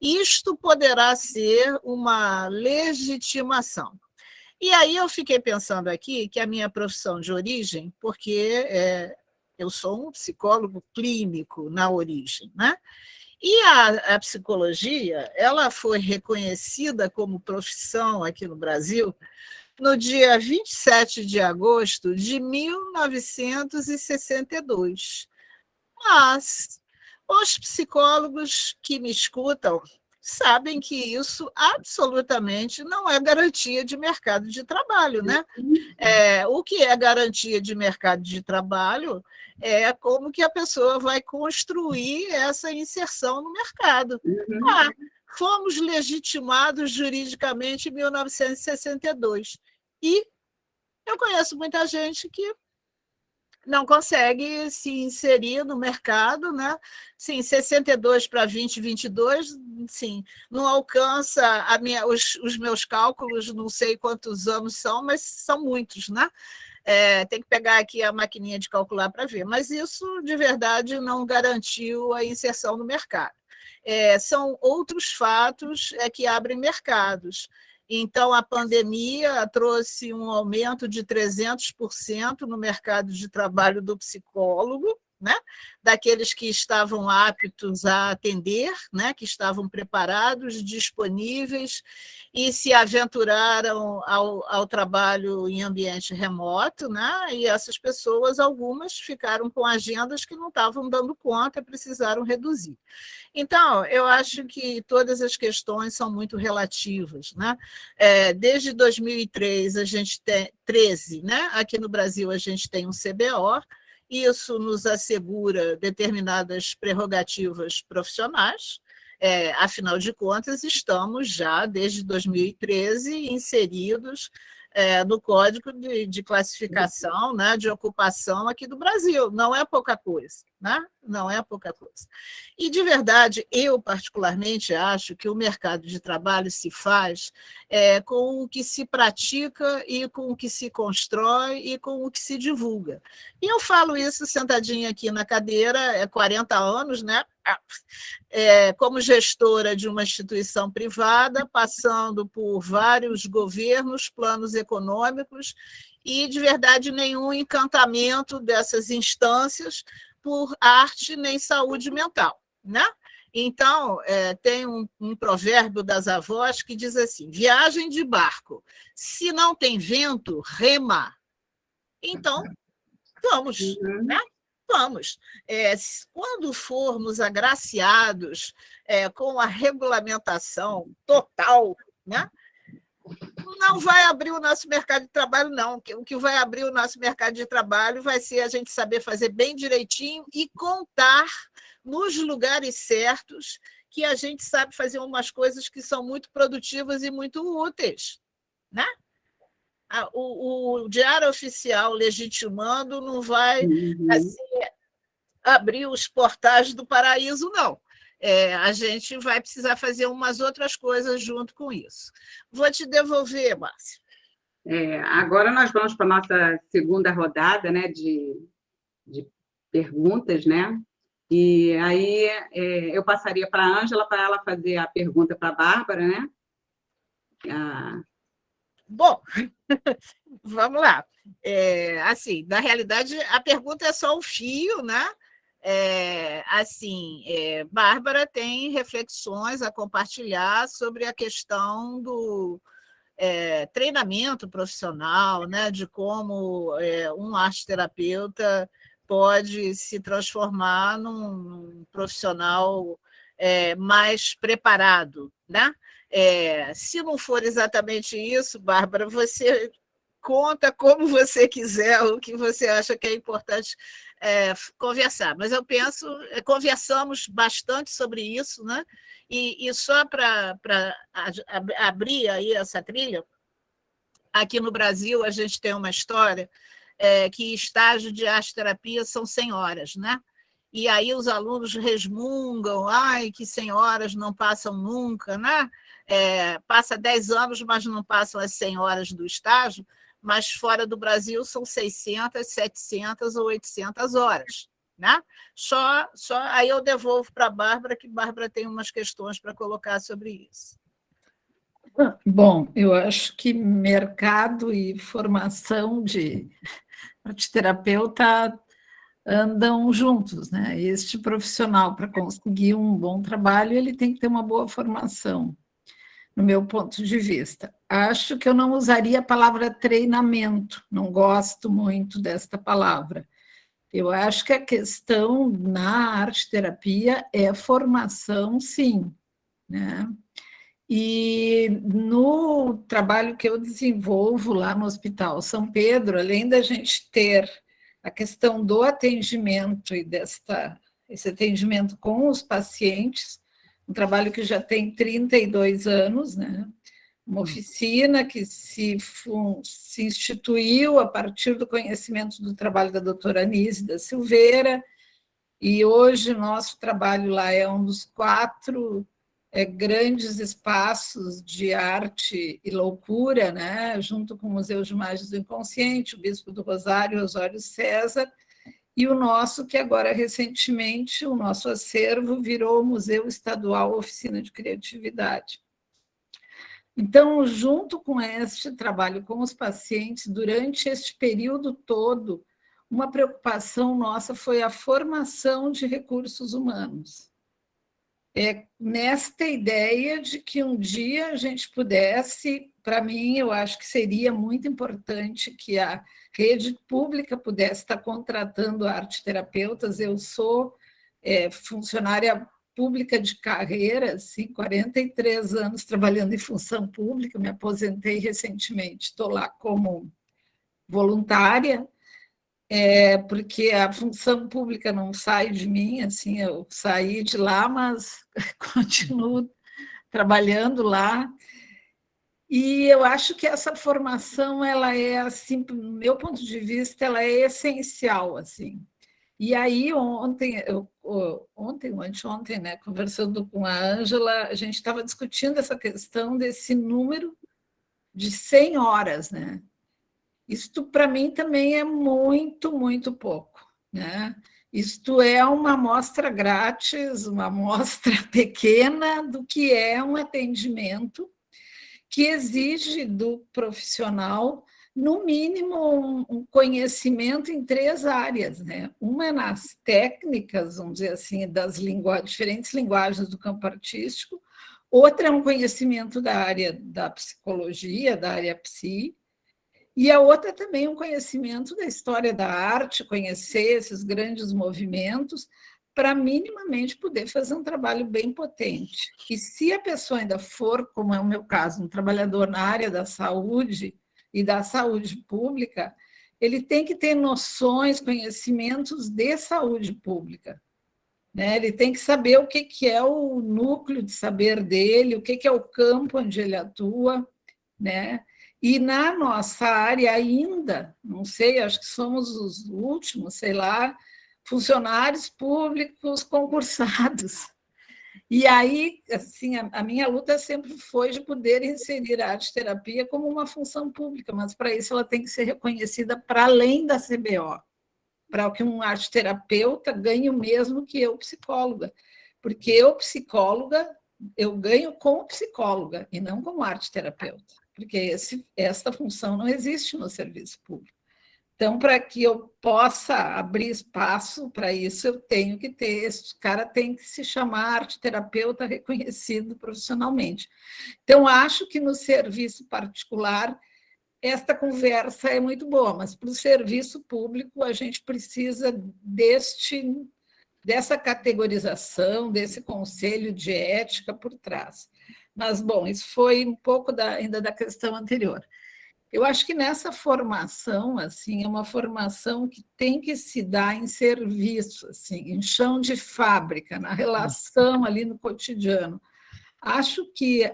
[SPEAKER 1] Isto poderá ser uma legitimação. E aí eu fiquei pensando aqui que a minha profissão de origem, porque eu sou um psicólogo clínico na origem, né? E a psicologia, ela foi reconhecida como profissão aqui no Brasil no dia 27 de agosto de 1962. Mas os psicólogos que me escutam sabem que isso absolutamente não é garantia de mercado de trabalho, né? O que é garantia de mercado de trabalho é como que a pessoa vai construir essa inserção no mercado. Fomos legitimados juridicamente em 1962. E eu conheço muita gente que não consegue se inserir no mercado, né? Sim, 62 para 2022, sim, não alcança os meus cálculos, não sei quantos anos são, mas são muitos, né? Tem que pegar aqui a maquininha de calcular para ver, mas isso, de verdade, não garantiu a inserção no mercado. São outros fatos que abrem mercados. Então, a pandemia trouxe um aumento de 300% no mercado de trabalho do psicólogo, né? Daqueles que estavam aptos a atender, né? Que estavam preparados, disponíveis e se aventuraram ao trabalho em ambiente remoto, né? E essas pessoas, algumas, ficaram com agendas que não estavam dando conta, precisaram reduzir. Então, eu acho que todas as questões são muito relativas, né? Desde 2003, a gente tem 13, né? Aqui no Brasil a gente tem um CBO, isso nos assegura determinadas prerrogativas profissionais. Afinal de contas, estamos já, desde 2013, inseridos no Código de Classificação, né, de Ocupação aqui do Brasil. Não é pouca coisa, né? Não é pouca coisa. E, de verdade, eu particularmente acho que o mercado de trabalho se faz com o que se pratica e com o que se constrói e com o que se divulga. E eu falo isso sentadinha aqui na cadeira, 40 anos, né? Como gestora de uma instituição privada, passando por vários governos, planos econômicos, e, de verdade, nenhum encantamento dessas instâncias por arte nem saúde mental, né? Então, tem um provérbio das avós que diz assim: viagem de barco, se não tem vento, rema. Então, Vamos, né? Vamos. Quando formos agraciados com a regulamentação total, né? Não vai abrir o nosso mercado de trabalho, não. O que vai abrir o nosso mercado de trabalho vai ser a gente saber fazer bem direitinho e contar nos lugares certos que a gente sabe fazer umas coisas que são muito produtivas e muito úteis, né? O diário oficial legitimando não vai assim, abrir os portais do paraíso, não. A gente vai precisar fazer umas outras coisas junto com isso. Vou te devolver, Márcia.
[SPEAKER 2] Agora nós vamos para a nossa segunda rodada, né, de perguntas, né? E aí eu passaria para a Ângela para ela fazer a pergunta para a Bárbara, né?
[SPEAKER 1] Bom, vamos lá. Assim, na realidade, a pergunta é só o fio, né? Bárbara tem reflexões a compartilhar sobre a questão do treinamento profissional, né? De como um arte-terapeuta pode se transformar num profissional mais preparado, né? Se não for exatamente isso, Bárbara, você conta como você quiser, o que você acha que é importante conversar. Mas eu penso, conversamos bastante sobre isso, né? E só para abrir aí essa trilha, aqui no Brasil a gente tem uma história que estágio de arte-terapia são 100 horas, né? E aí os alunos resmungam, ai, que 100 horas não passam nunca, né? Passa 10 anos, mas não passam as 100 horas do estágio, mas fora do Brasil são 600, 700 ou 800 horas, né? Aí eu devolvo para a Bárbara, que Bárbara tem umas questões para colocar sobre isso.
[SPEAKER 3] Bom, eu acho que mercado e formação de arte-terapeuta andam juntos, né? Este profissional, para conseguir um bom trabalho, ele tem que ter uma boa formação, no meu ponto de vista. Acho que eu não usaria a palavra treinamento, não gosto muito desta palavra. Eu acho que a questão na arte-terapia é formação, sim, né? E no trabalho que eu desenvolvo lá no Hospital São Pedro, além da gente ter a questão do atendimento e esse atendimento com os pacientes, um trabalho que já tem 32 anos, né? Uma oficina que se instituiu a partir do conhecimento do trabalho da doutora Anise da Silveira, e hoje o nosso trabalho lá é um dos 4 grandes espaços de arte e loucura, né? Junto com o Museu de Imagens do Inconsciente, o Bispo do Rosário, Osório César, e o nosso, que agora, recentemente, o nosso acervo virou o Museu Estadual Oficina de Criatividade. Então, junto com este trabalho com os pacientes, durante este período todo, uma preocupação nossa foi a formação de recursos humanos. Nesta ideia de que um dia a gente pudesse, para mim, eu acho que seria muito importante que a rede pública pudesse estar contratando arte-terapeutas. Eu sou funcionária pública de carreira, assim, 43 anos trabalhando em função pública, me aposentei recentemente, estou lá como voluntária, porque a função pública não sai de mim, assim, eu saí de lá, mas continuo trabalhando lá. E eu acho que essa formação, ela é, assim, do meu ponto de vista, ela é essencial, assim. E aí, ontem ou anteontem, né, conversando com a Ângela, a gente estava discutindo essa questão desse número de 100 horas, né? Isto, para mim, também é muito, muito pouco, né? Isto é uma amostra grátis, uma amostra pequena do que é um atendimento que exige do profissional, no mínimo, um conhecimento em 3 áreas, né? Uma é nas técnicas, vamos dizer assim, das diferentes linguagens do campo artístico, outra é um conhecimento da área da psicologia, da área psi, E a outra também um conhecimento da história da arte, conhecer esses grandes movimentos, para minimamente poder fazer um trabalho bem potente. E se a pessoa ainda for, como é o meu caso, um trabalhador na área da saúde e da saúde pública, ele tem que ter noções, conhecimentos de saúde pública, né? Ele tem que saber o que é o núcleo de saber dele, o que é o campo onde ele atua, né? E na nossa área ainda, não sei, acho que somos os últimos, sei lá, funcionários públicos concursados. E aí, assim, a minha luta sempre foi de poder inserir a arte-terapia como uma função pública, mas para isso ela tem que ser reconhecida para além da CBO, para que um arte-terapeuta ganhe o mesmo que eu, psicóloga. Porque eu, psicóloga, eu ganho como psicóloga e não como arte-terapeuta, porque essa função não existe no serviço público. Então, para que eu possa abrir espaço para isso, eu tenho que ter, esse cara tem que se chamar arte-terapeuta reconhecido profissionalmente. Então, acho que no serviço particular, esta conversa é muito boa, mas para o serviço público, a gente precisa dessa categorização, desse conselho de ética por trás. Mas, bom, isso foi um pouco ainda da questão anterior. Eu acho que nessa formação, assim, é uma formação que tem que se dar em serviço, assim, em chão de fábrica, na relação ali no cotidiano. Acho que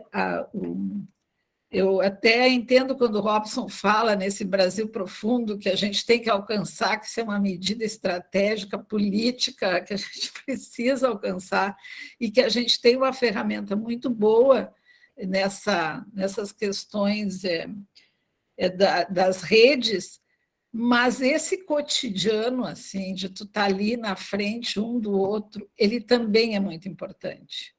[SPEAKER 3] eu até entendo quando o Robson fala nesse Brasil profundo que a gente tem que alcançar, que isso é uma medida estratégica, política, que a gente precisa alcançar e que a gente tem uma ferramenta muito boa nessas questões das redes, mas esse cotidiano, assim, de tu estar ali na frente um do outro, ele também é muito importante.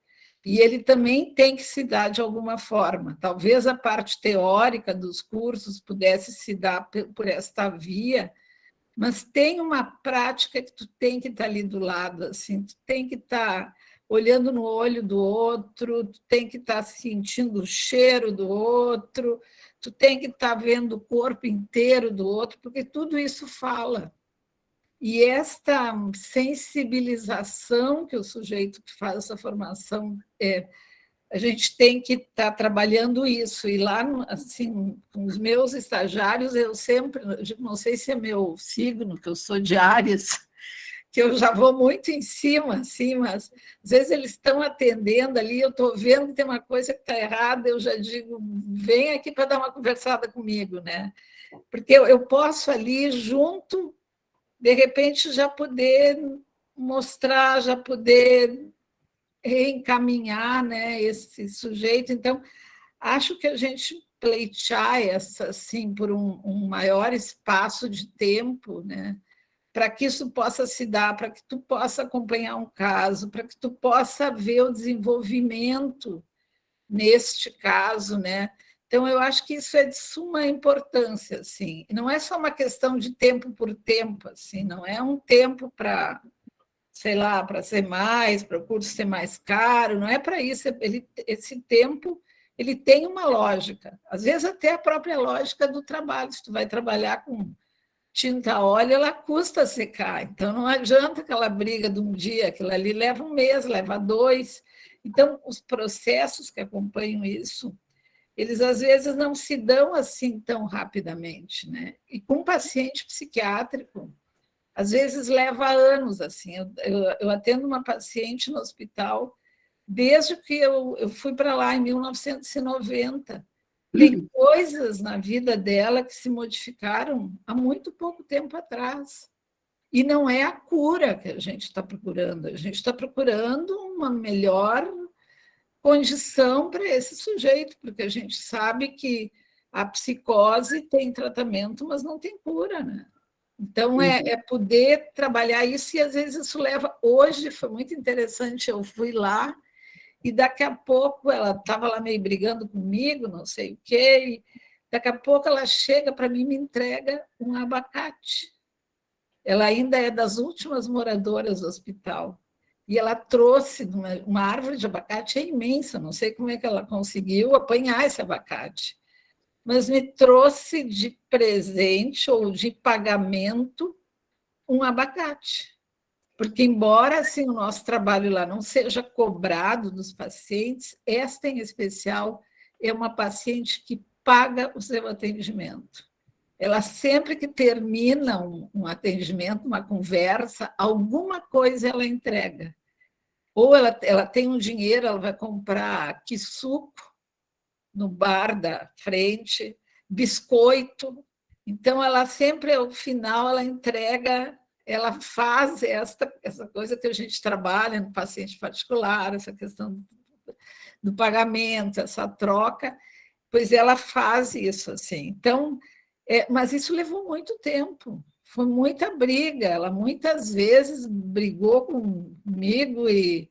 [SPEAKER 3] E ele também tem que se dar de alguma forma. Talvez a parte teórica dos cursos pudesse se dar por esta via, mas tem uma prática que tu tem que estar ali do lado, assim, tu tem que estar olhando no olho do outro, tu tem que estar sentindo o cheiro do outro, tu tem que estar vendo o corpo inteiro do outro, porque tudo isso fala. E esta sensibilização que o sujeito que faz essa formação a gente tem que estar trabalhando isso. E lá, assim, com os meus estagiários, eu sempre, não sei se é meu signo, que eu sou de Áries, que eu já vou muito em cima, assim, mas às vezes eles estão atendendo ali, eu estou vendo que tem uma coisa que está errada, eu já digo, vem aqui para dar uma conversada comigo, né? Porque eu posso ali junto, de repente, já poder mostrar, já poder reencaminhar, né, esse sujeito. Então, acho que a gente pleitear assim, por um maior espaço de tempo, né, para que isso possa se dar, para que tu possa acompanhar um caso, para que tu possa ver o desenvolvimento neste caso, né? Então, eu acho que isso é de suma importância, assim. Não é só uma questão de tempo por tempo, assim, não é um tempo para, sei lá, para ser mais, para o curso ser mais caro, não é para isso. Esse tempo ele tem uma lógica, às vezes até a própria lógica do trabalho. Se tu vai trabalhar com tinta a óleo, ela custa secar, então não adianta aquela briga de um dia, aquilo ali leva um mês, leva 2. Então, os processos que acompanham isso, eles às vezes não se dão assim tão rapidamente, né? E com paciente psiquiátrico, às vezes leva anos, assim. Eu atendo uma paciente no hospital desde que eu fui para lá, em 1990. Tem coisas na vida dela que se modificaram há muito pouco tempo atrás. E não é a cura que a gente está procurando. A gente está procurando uma melhor condição para esse sujeito, porque a gente sabe que a psicose tem tratamento, mas não tem cura, né? Então, é poder trabalhar isso, e às vezes isso leva... Hoje foi muito interessante, eu fui lá, e daqui a pouco ela estava lá meio brigando comigo, não sei o quê, e daqui a pouco ela chega para mim e me entrega um abacate. Ela ainda é das últimas moradoras do hospital. E ela trouxe uma árvore de abacate imensa, não sei como é que ela conseguiu apanhar esse abacate. mas me trouxe de presente ou de pagamento um abacate. Porque, embora assim, o nosso trabalho lá não seja cobrado dos pacientes, esta em especial é uma paciente que paga o seu atendimento. Ela sempre que termina um atendimento, uma conversa, alguma coisa ela entrega. Ou ela tem um dinheiro, ela vai comprar suco no bar da frente, biscoito. Então, ela sempre, ao final, ela entrega, ela faz essa coisa que a gente trabalha no paciente particular, essa questão do pagamento, essa troca, pois ela faz isso assim. Então, mas isso levou muito tempo, foi muita briga, ela muitas vezes brigou comigo e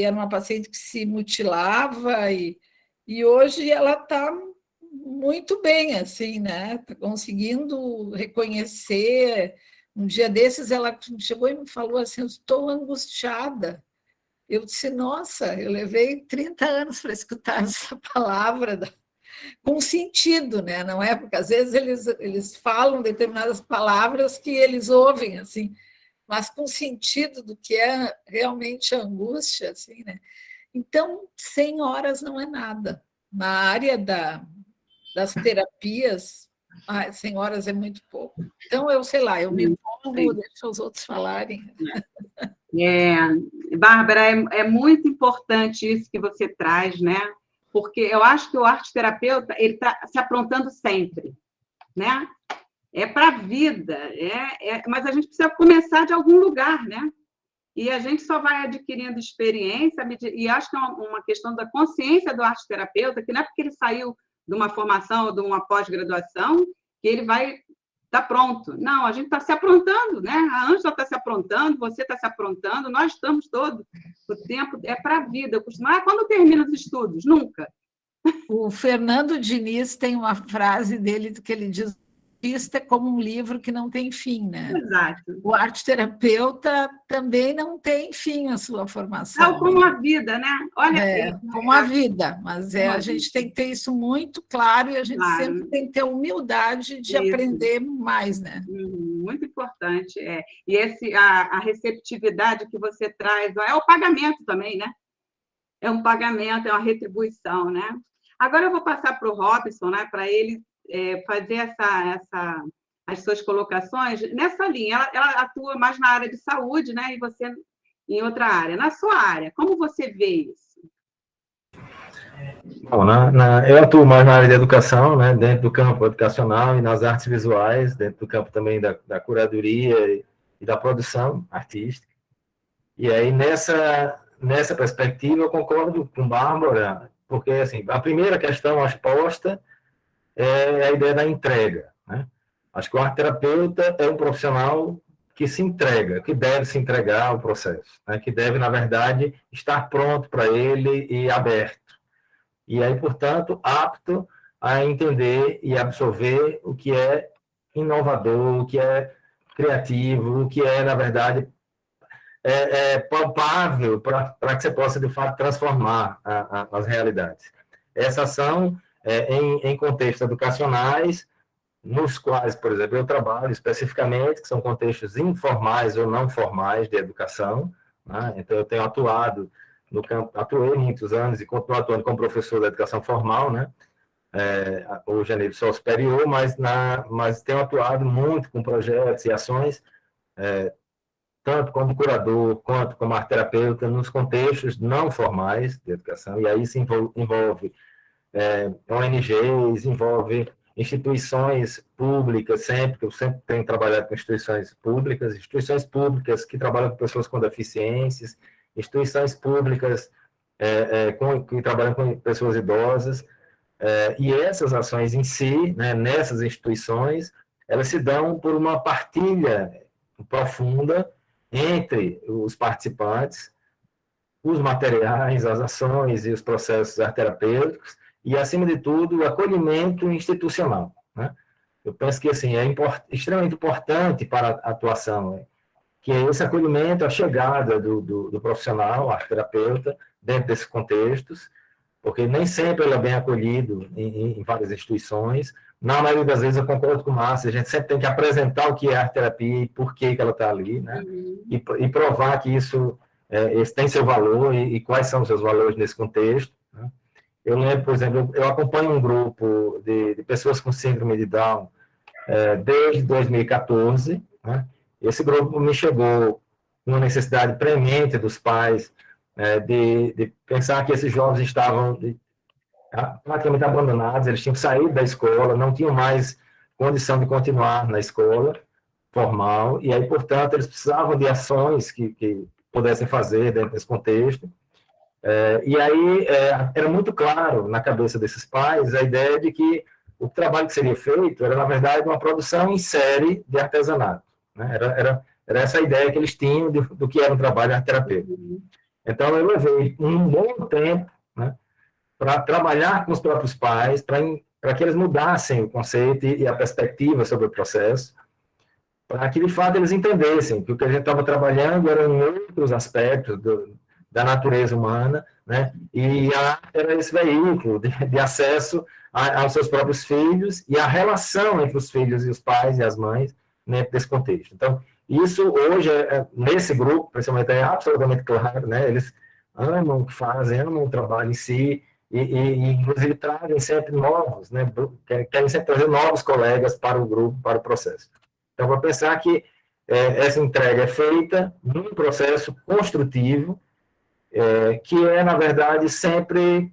[SPEAKER 3] era uma paciente que se mutilava e hoje ela está muito bem, assim, né? Está conseguindo reconhecer. Um dia desses ela chegou e me falou assim, eu estou angustiada. Eu disse, nossa, eu levei 30 anos para escutar essa palavra com sentido, né? Não é? Porque às vezes eles falam determinadas palavras que eles ouvem, assim, mas com sentido do que é realmente a angústia, assim, né? Então, 100 horas não é nada. Na área das terapias, 100 horas é muito pouco. Então, eu sei lá, eu me empolgo, deixo os outros falarem.
[SPEAKER 2] Bárbara, é muito importante isso que você traz, né? Porque eu acho que o arteterapeuta ele está se aprontando sempre, né? É para a vida, mas a gente precisa começar de algum lugar, né? E a gente só vai adquirindo experiência, e acho que é uma questão da consciência do arteterapeuta, que não é porque ele saiu de uma formação ou de uma pós-graduação que ele vai estar pronto. Não, a gente está se aprontando, né? A Ângela está se aprontando, você está se aprontando, nós estamos todos. O tempo é para a vida. Eu costumo, quando termina os estudos? Nunca.
[SPEAKER 3] O Fernando Diniz tem uma frase dele que ele diz: é como um livro que não tem fim, né?
[SPEAKER 2] Exato.
[SPEAKER 3] O arteterapeuta também não tem fim a sua formação.
[SPEAKER 2] Como a vida, né? Olha,
[SPEAKER 3] como a vida, mas a gente tem que ter isso muito claro e a gente sempre tem que ter humildade de aprender mais, né?
[SPEAKER 2] Muito importante, E a receptividade que você traz, é o pagamento também, né? É um pagamento, é uma retribuição, né? Agora eu vou passar para o Robson, né? Para ele fazer as suas colocações nessa linha. Ela atua mais na área de saúde, né? E você em outra área. Na sua área, como você vê isso?
[SPEAKER 4] Bom, eu atuo mais na área de educação, né? Dentro do campo educacional e nas artes visuais, dentro do campo também da curadoria e da produção artística. E aí, nessa perspectiva, eu concordo com Bárbara, porque assim, a primeira questão, acho, posta é a ideia da entrega, né? Acho que o arteterapeuta é um profissional que se entrega, que deve se entregar ao processo, né? Que deve, na verdade, estar pronto para ele e aberto. E aí, portanto, apto a entender e absorver o que é inovador, o que é criativo, o que é, na verdade, palpável para que você possa, de fato, transformar as realidades. Essa ação em contextos educacionais, nos quais, por exemplo, eu trabalho especificamente, que são contextos informais ou não formais de educação, né? Então, eu tenho atuado no campo, atuei muitos anos e continuo atuando como professor da educação formal, né? Hoje é nível só superior, mas tenho atuado muito com projetos e ações, tanto como curador, quanto como arteterapeuta, nos contextos não formais de educação, e aí isso envolve ONGs, envolve instituições públicas, eu sempre tenho trabalhado com instituições públicas que trabalham com pessoas com deficiências, instituições públicas que trabalham com pessoas idosas, e essas ações em si, né, nessas instituições, elas se dão por uma partilha profunda entre os participantes, os materiais, as ações e os processos arteterapêuticos, e, acima de tudo, o acolhimento institucional, né? Eu penso que assim, extremamente importante para a atuação, que é esse acolhimento, a chegada do profissional, arteterapeuta, dentro desses contextos, porque nem sempre ele é bem acolhido em várias instituições. Na maioria das vezes, eu concordo com o Márcio, a gente sempre tem que apresentar o que é arte-terapia e por que ela está ali, né? E provar que isso tem seu valor e quais são os seus valores nesse contexto, né? Eu lembro, por exemplo, eu acompanho um grupo de pessoas com síndrome de Down desde 2014, né? Esse grupo me chegou uma necessidade premente dos pais de pensar que esses jovens estavam praticamente abandonados, eles tinham saído da escola, não tinham mais condição de continuar na escola formal, e aí, portanto, eles precisavam de ações que pudessem fazer dentro desse contexto. E aí era muito claro na cabeça desses pais a ideia de que o trabalho que seria feito era, na verdade, uma produção em série de artesanato, né? Era essa a ideia que eles tinham do que era um trabalho arte-terapêutico. Então, eu levei um bom tempo, né, para trabalhar com os próprios pais, para que eles mudassem o conceito e a perspectiva sobre o processo, para que, de fato, eles entendessem que o que a gente estava trabalhando eram outros aspectos da natureza humana, né? E a arte era esse veículo de acesso aos seus próprios filhos e a relação entre os filhos e os pais e as mães dentro desse contexto. Então, isso hoje, nesse grupo, principalmente, é absolutamente claro, né? Eles amam o que fazem, amam o trabalho em si, e inclusive trazem sempre novos, né? Querem sempre trazer novos colegas para o grupo, para o processo. Então, vou pensar que essa entrega é feita num processo construtivo, que é, na verdade, sempre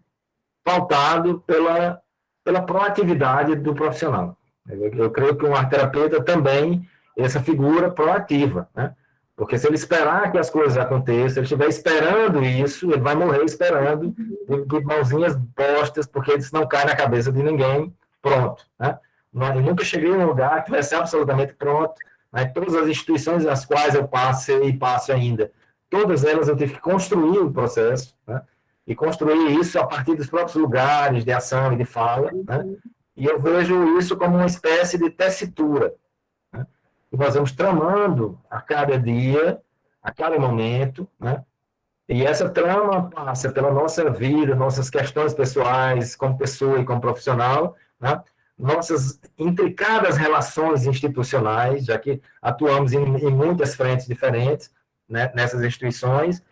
[SPEAKER 4] pautado pela proatividade do profissional. Eu creio que um arte-terapeuta também é essa figura proativa, né? Porque se ele esperar que as coisas aconteçam, se ele estiver esperando isso, ele vai morrer esperando, de mãozinhas postas, porque isso não cai na cabeça de ninguém, pronto, né? Eu nunca cheguei em um lugar que tivesse absolutamente pronto, né? Todas as instituições nas quais eu passei e passo ainda, todas elas eu tive que construir o processo, né? E construir isso a partir dos próprios lugares de ação e de fala, né? E eu vejo isso como uma espécie de tessitura, né? Que nós vamos tramando a cada dia, a cada momento, né? E essa trama passa pela nossa vida, nossas questões pessoais, como pessoa e como profissional, né? Nossas intricadas relações institucionais, já que atuamos em muitas frentes diferentes, né, nessas instituições,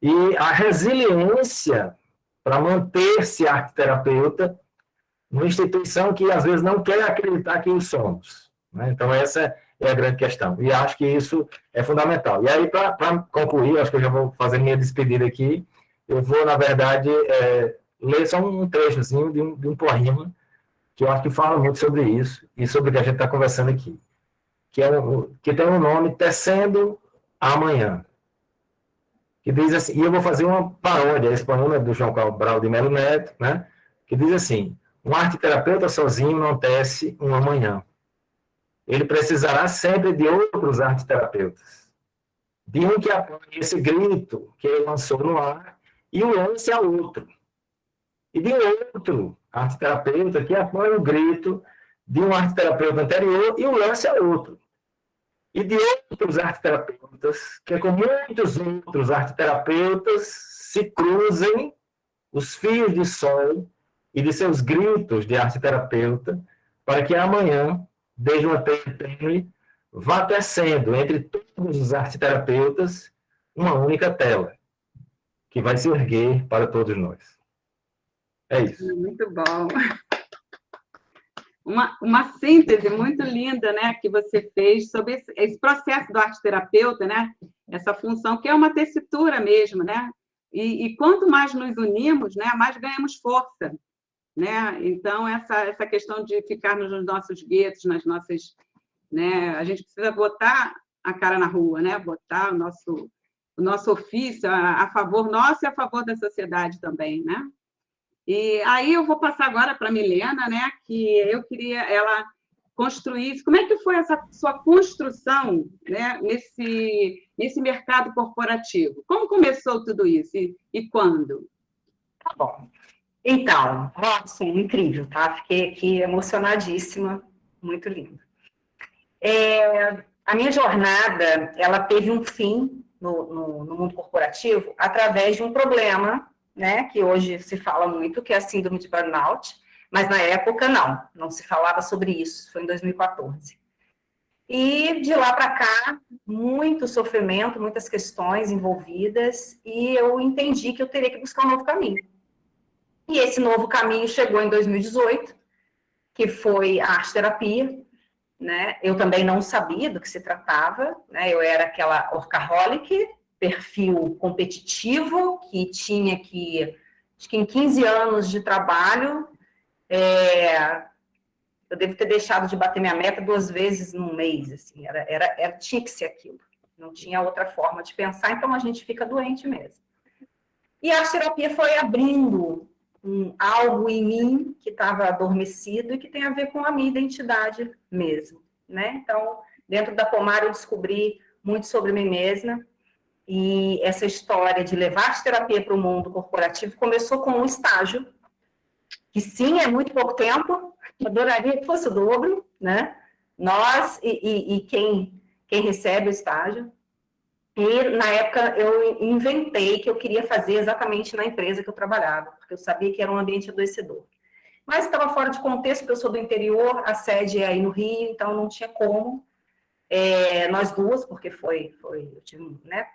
[SPEAKER 4] e a resiliência para manter-se arte-terapeuta numa instituição que, às vezes, não quer acreditar que o somos, né? Então, essa é a grande questão. E acho que isso é fundamental. E aí, para concluir, acho que eu já vou fazer minha despedida aqui, eu vou, na verdade, ler só um trechozinho de um poema, que eu acho que fala muito sobre isso, e sobre o que a gente está conversando aqui, que tem um nome, Tecendo Amanhã, que diz assim, e eu vou fazer uma paródia, esse poema é do João Cabral de Melo Neto, né, que diz assim: um arte-terapeuta sozinho não tece um amanhã. Ele precisará sempre de outros arte-terapeutas, de um que apoie esse grito que ele lançou no ar e o lance a outro, e de outro arte-terapeuta que apoia o grito de um arte-terapeuta anterior e o lance a outro, e de outros arte-terapeutas que, com muitos outros arte-terapeutas, se cruzem os fios de sol e de seus gritos de arte-terapeuta, para que amanhã, desde uma teia tênue, vá tecendo entre todos os arte-terapeutas uma única tela, que vai se erguer para todos nós. É isso.
[SPEAKER 2] Muito bom. Uma síntese muito linda, né, que você fez sobre esse processo do arte-terapeuta, né? Essa função que é uma tessitura mesmo, né? E quanto mais nos unimos, né, mais ganhamos força, né? Então, essa questão de ficarmos nos nossos guetos, nas nossas, né? A gente precisa botar a cara na rua, né? Botar o nosso ofício a favor nosso e a favor da sociedade também, né? E aí eu vou passar agora para a Milena, né? Que eu queria ela construísse. Como é que foi essa sua construção, né? Nesse mercado corporativo? Como começou tudo isso e quando?
[SPEAKER 5] Tá bom. Então, nossa, incrível, tá? Fiquei aqui emocionadíssima, muito lindo. A minha jornada, ela teve um fim no mundo corporativo através de um problema né, que hoje se fala muito, que é a síndrome de burnout, mas na época não se falava sobre isso, foi em 2014. E de lá para cá, muito sofrimento, muitas questões envolvidas, e eu entendi que eu teria que buscar um novo caminho. E esse novo caminho chegou em 2018, que foi a arte-terapia, né? Eu também não sabia do que se tratava, né? Eu era aquela workaholic, perfil competitivo, que tinha que, acho que em 15 anos de trabalho, eu devo ter deixado de bater minha meta 2 vezes num mês, assim, tinha que ser aquilo, não tinha outra forma de pensar, então a gente fica doente mesmo. E a arte-terapia foi abrindo algo em mim que estava adormecido e que tem a ver com a minha identidade mesmo, né? Então, dentro da Pomar eu descobri muito sobre mim mesma, e essa história de levar a terapia para o mundo corporativo começou com um estágio, que sim, é muito pouco tempo, eu adoraria que fosse o dobro, né? Nós e quem recebe o estágio. E, na época, eu inventei que eu queria fazer exatamente na empresa que eu trabalhava, porque eu sabia que era um ambiente adoecedor. Mas estava fora de contexto, porque eu sou do interior, a sede é aí no Rio, então não tinha como. Nós duas, porque eu tive, né,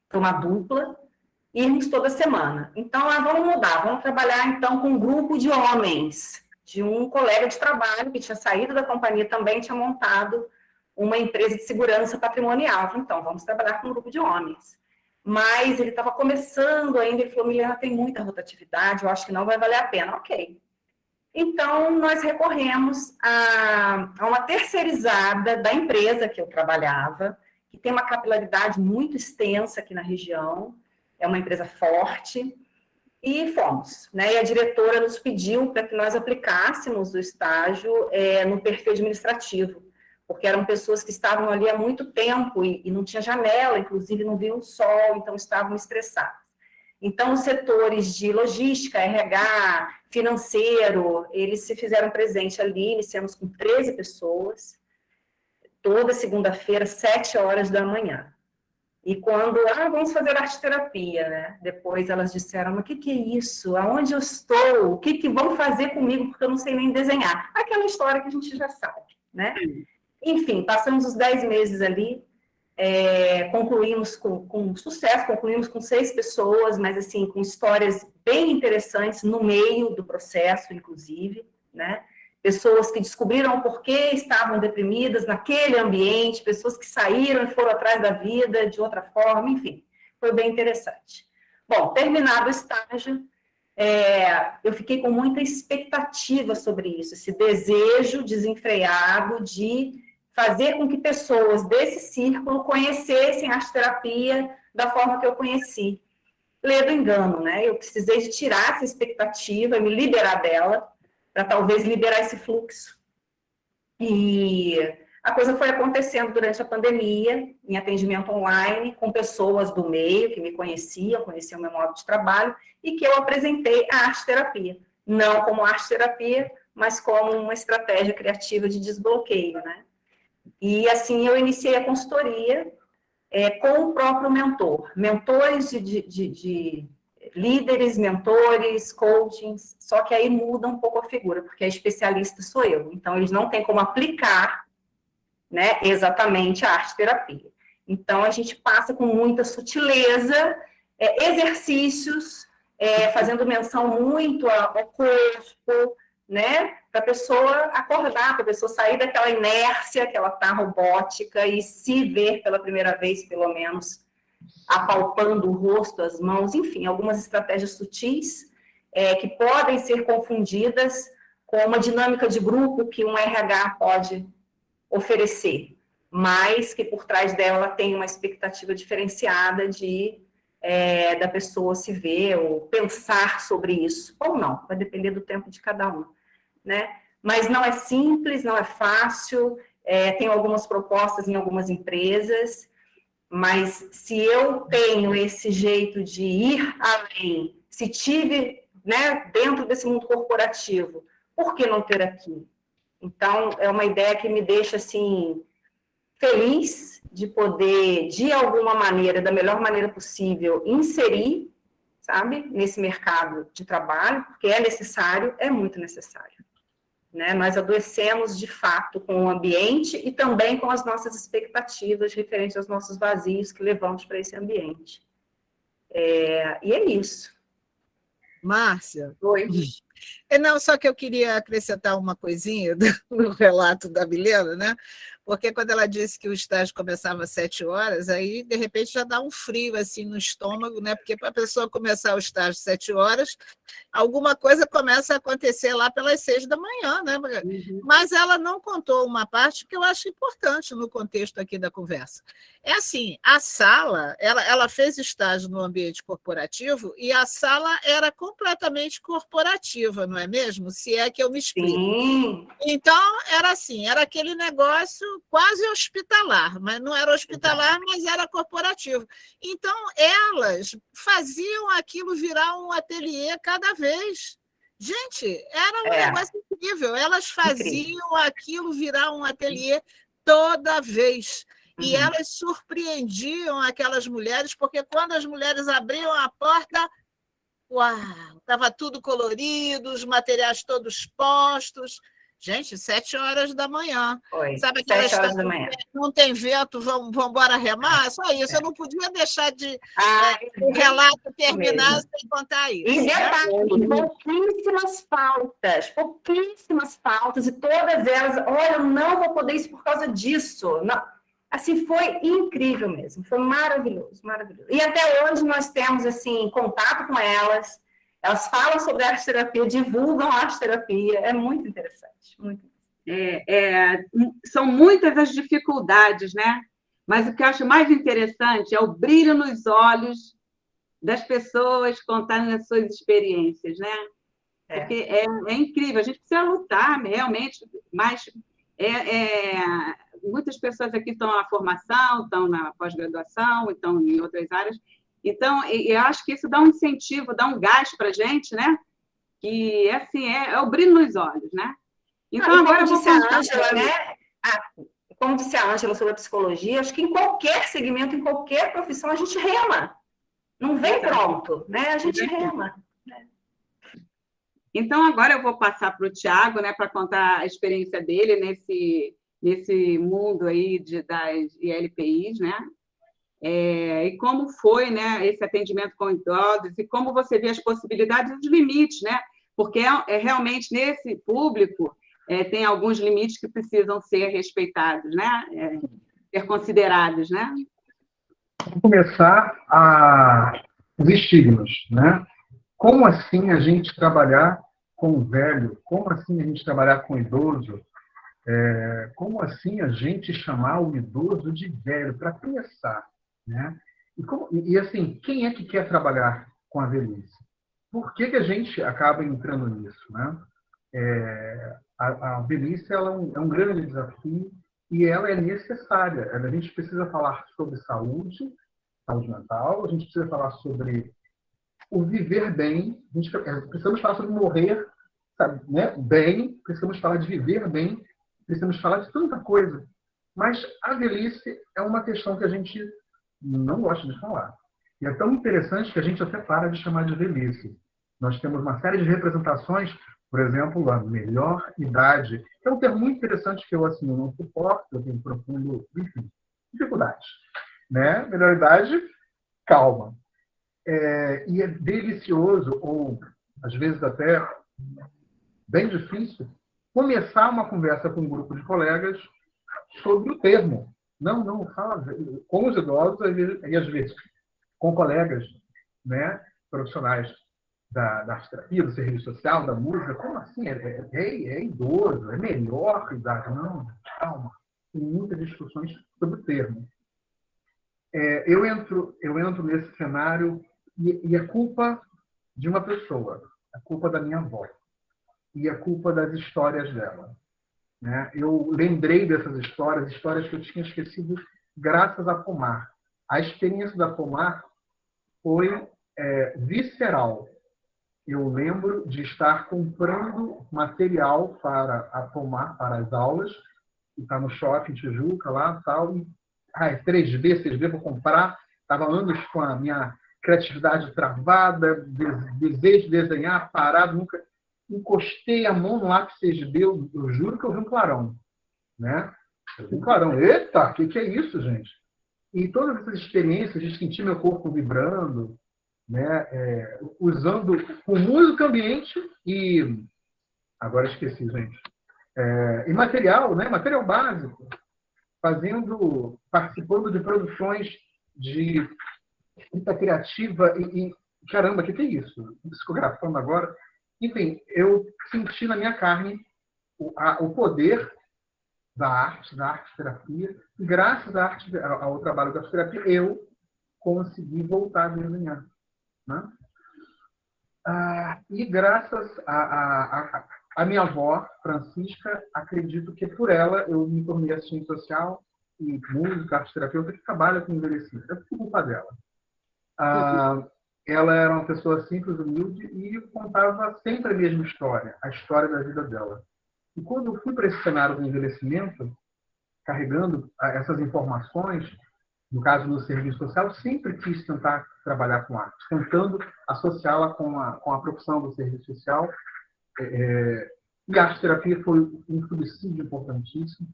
[SPEAKER 5] foi uma dupla, irmos toda semana. Então, vamos mudar, vamos trabalhar, então, com um grupo de homens, de um colega de trabalho que tinha saído da companhia também, tinha montado uma empresa de segurança patrimonial. Então, vamos trabalhar com um grupo de homens. Mas ele estava começando ainda, ele falou, Milena, tem muita rotatividade, eu acho que não vai valer a pena. Ok. Então, nós recorremos a uma terceirizada da empresa que eu trabalhava, que tem uma capilaridade muito extensa aqui na região, é uma empresa forte, e fomos, né? E a diretora nos pediu para que nós aplicássemos o estágio no perfil administrativo, porque eram pessoas que estavam ali há muito tempo e não tinha janela, inclusive não via o sol, então estavam estressados. Então, os setores de logística, RH, financeiro, eles se fizeram presente ali, iniciamos com 13 pessoas, toda segunda-feira, 7 horas da manhã. E quando, vamos fazer arte-terapia, né? Depois elas disseram, mas o que é isso? Aonde eu estou? O que vão fazer comigo? Porque eu não sei nem desenhar. Aquela história que a gente já sabe, né? Enfim, passamos os 10 meses ali, concluímos com sucesso, concluímos com 6 pessoas, mas assim, com histórias bem interessantes no meio do processo, inclusive, né? Pessoas que descobriram por que estavam deprimidas naquele ambiente, pessoas que saíram e foram atrás da vida de outra forma, enfim, foi bem interessante. Bom, terminado o estágio, eu fiquei com muita expectativa sobre isso, esse desejo desenfreado de fazer com que pessoas desse círculo conhecessem a arte-terapia da forma que eu conheci. Ledo engano, né? Eu precisei de tirar essa expectativa, me liberar dela, para talvez liberar esse fluxo. E a coisa foi acontecendo durante a pandemia, em atendimento online, com pessoas do meio que me conheciam o meu modo de trabalho, e que eu apresentei a arte-terapia. Não como arte-terapia, mas como uma estratégia criativa de desbloqueio, né? E assim eu iniciei a consultoria com o próprio mentor. Mentores de líderes, mentores, coachings, só que aí muda um pouco a figura, porque a especialista sou eu. Então, eles não têm como aplicar, né, exatamente a arte-terapia. Então, a gente passa com muita sutileza, exercícios, fazendo menção muito ao corpo, né, para a pessoa acordar, para a pessoa sair daquela inércia que ela está robótica e se ver pela primeira vez, pelo menos, apalpando o rosto, as mãos, enfim, algumas estratégias sutis que podem ser confundidas com uma dinâmica de grupo que um RH pode oferecer, mas que por trás dela tem uma expectativa diferenciada da pessoa se ver ou pensar sobre isso, ou não, vai depender do tempo de cada um, né? Mas não é simples, não é fácil, tem algumas propostas em algumas empresas, mas se eu tenho esse jeito de ir além, se tive, né, dentro desse mundo corporativo, por que não ter aqui? Então, é uma ideia que me deixa, assim, feliz de poder, de alguma maneira, da melhor maneira possível, inserir sabe, nesse mercado de trabalho, porque é necessário, é muito necessário. Né? Nós adoecemos, de fato, com o ambiente e também com as nossas expectativas referentes aos nossos vazios que levamos para esse ambiente. E é isso.
[SPEAKER 1] Márcia?
[SPEAKER 5] Oi.
[SPEAKER 1] Não, só que eu queria acrescentar uma coisinha no relato da Milena, né? Porque quando ela disse que o estágio começava às 7 horas, aí, de repente, já dá um frio assim no estômago, né? Porque para a pessoa começar o estágio às 7 horas, alguma coisa começa a acontecer lá pelas 6 da manhã, né?
[SPEAKER 2] Uhum.
[SPEAKER 1] Mas ela não contou uma parte que eu acho importante no contexto aqui da conversa. É assim, a sala, ela fez estágio no ambiente corporativo e a sala era completamente corporativa, não é mesmo? Se é que eu me explico.
[SPEAKER 5] Sim.
[SPEAKER 1] Então, era assim, era aquele negócio quase hospitalar, mas não era hospitalar, mas era corporativo. Então, elas faziam aquilo virar um ateliê cada vez. Gente, era um negócio incrível. Elas faziam aquilo virar um ateliê toda vez. E elas surpreendiam aquelas mulheres, porque quando as mulheres abriam a porta, uau, estava tudo colorido, os materiais todos postos. Gente, 7 horas da manhã.
[SPEAKER 5] Oi,
[SPEAKER 1] Sabe aquela
[SPEAKER 5] 7 horas
[SPEAKER 1] história,
[SPEAKER 5] da manhã.
[SPEAKER 1] não tem vento, vamos embora remar? Só isso, eu não podia deixar de o relato terminar sem contar isso.
[SPEAKER 5] E
[SPEAKER 1] né?
[SPEAKER 5] detalhe, pouquíssimas faltas, e todas elas, olha, eu não vou poder isso por causa disso. Não. Assim, foi incrível mesmo, foi maravilhoso, maravilhoso. E até hoje nós temos, assim, contato com elas falam sobre a arte-terapia, divulgam a arte-terapia, é muito interessante, muito.
[SPEAKER 2] São muitas as dificuldades, né? Mas o que eu acho mais interessante é o brilho nos olhos das pessoas contando as suas experiências, né? Porque é incrível, a gente precisa lutar realmente, mas muitas pessoas aqui estão na formação, estão na pós-graduação, estão em outras áreas. Então, eu acho que isso dá um incentivo, dá um gás para a gente, né? Que, assim, é o brilho nos olhos, né? Então, agora eu vou contar...
[SPEAKER 5] Como disse a Ângela sobre a psicologia, acho que em qualquer segmento, em qualquer profissão, a gente rema. Não vem pronto, né? A gente rema. Né?
[SPEAKER 2] Então, agora eu vou passar para o Tiago, né, para contar a experiência dele nesse mundo aí das ILPIs, né? E como foi, né, esse atendimento com idosos, e como você vê as possibilidades e os limites, né? Porque realmente nesse público tem alguns limites que precisam ser respeitados, né? Ser considerados, né?
[SPEAKER 6] Vamos começar os estigmas, né? Como assim a gente trabalhar com o velho? Como assim a gente trabalhar com o idoso? Como assim a gente chamar o idoso de velho? Para começar, né? E assim, quem é que quer trabalhar com a velhice? Por que a gente acaba entrando nisso, né? A velhice ela é um grande desafio e ela é necessária. A gente precisa falar sobre saúde mental, a gente precisa falar sobre o viver bem, precisamos falar sobre morrer, sabe, né? Bem, precisamos falar de viver bem, precisamos falar de tanta coisa. Mas a velhice é uma questão que a gente não gosta de falar. E é tão interessante que a gente até para de chamar de velhice. Nós temos uma série de representações, por exemplo, a melhor idade. É um termo muito interessante que eu assim, não suporto, eu tenho profundo, enfim, dificuldades. Né? Melhor idade, calma. E é delicioso, ou às vezes até bem difícil, começar uma conversa com um grupo de colegas sobre o termo. Não, fala com os idosos e às vezes com colegas, né, profissionais da arte-terapia, do serviço social, da música. Como assim? É idoso? É melhor idade? Não, calma. Tem muitas discussões sobre o termo. Eu entro nesse cenário e a culpa de uma pessoa, a culpa da minha avó e a culpa das histórias dela. Né? Eu lembrei dessas histórias que eu tinha esquecido graças à Pomar. A experiência da Pomar foi visceral. Eu lembro de estar comprando material para a Pomar, para as aulas, que está no shopping Tijuca, lá tal, e 3D, 6D, vou comprar. Estava anos com a minha criatividade travada, desejo de desenhar, parado, nunca encostei a mão no lápis 6B, eu juro que eu vi um clarão, né? Eu vi um clarão. Eita, o que é isso, gente? E todas essas experiências de sentir meu corpo vibrando, né? Usando com música ambiente e... Agora esqueci, gente. E material, né? Material básico. Participando de produções de escrita criativa e caramba, que é isso? Psicografando agora. Enfim, eu senti na minha carne o poder da arte-terapia, e graças ao trabalho da arte-terapia, eu consegui voltar a desenhar. Né? E graças à minha avó, Francisca, acredito que por ela eu me tornei assistente social e música, arte-terapeuta, que trabalha com envelhecimento. É por culpa dela. Ela era uma pessoa simples, humilde, e contava sempre a mesma história, a história da vida dela. E quando eu fui para esse cenário do envelhecimento, carregando essas informações, no caso do serviço social, sempre quis tentar trabalhar com arte, tentando associá-la com a profissão do serviço social. E a arte-terapia foi um subsídio importantíssimo.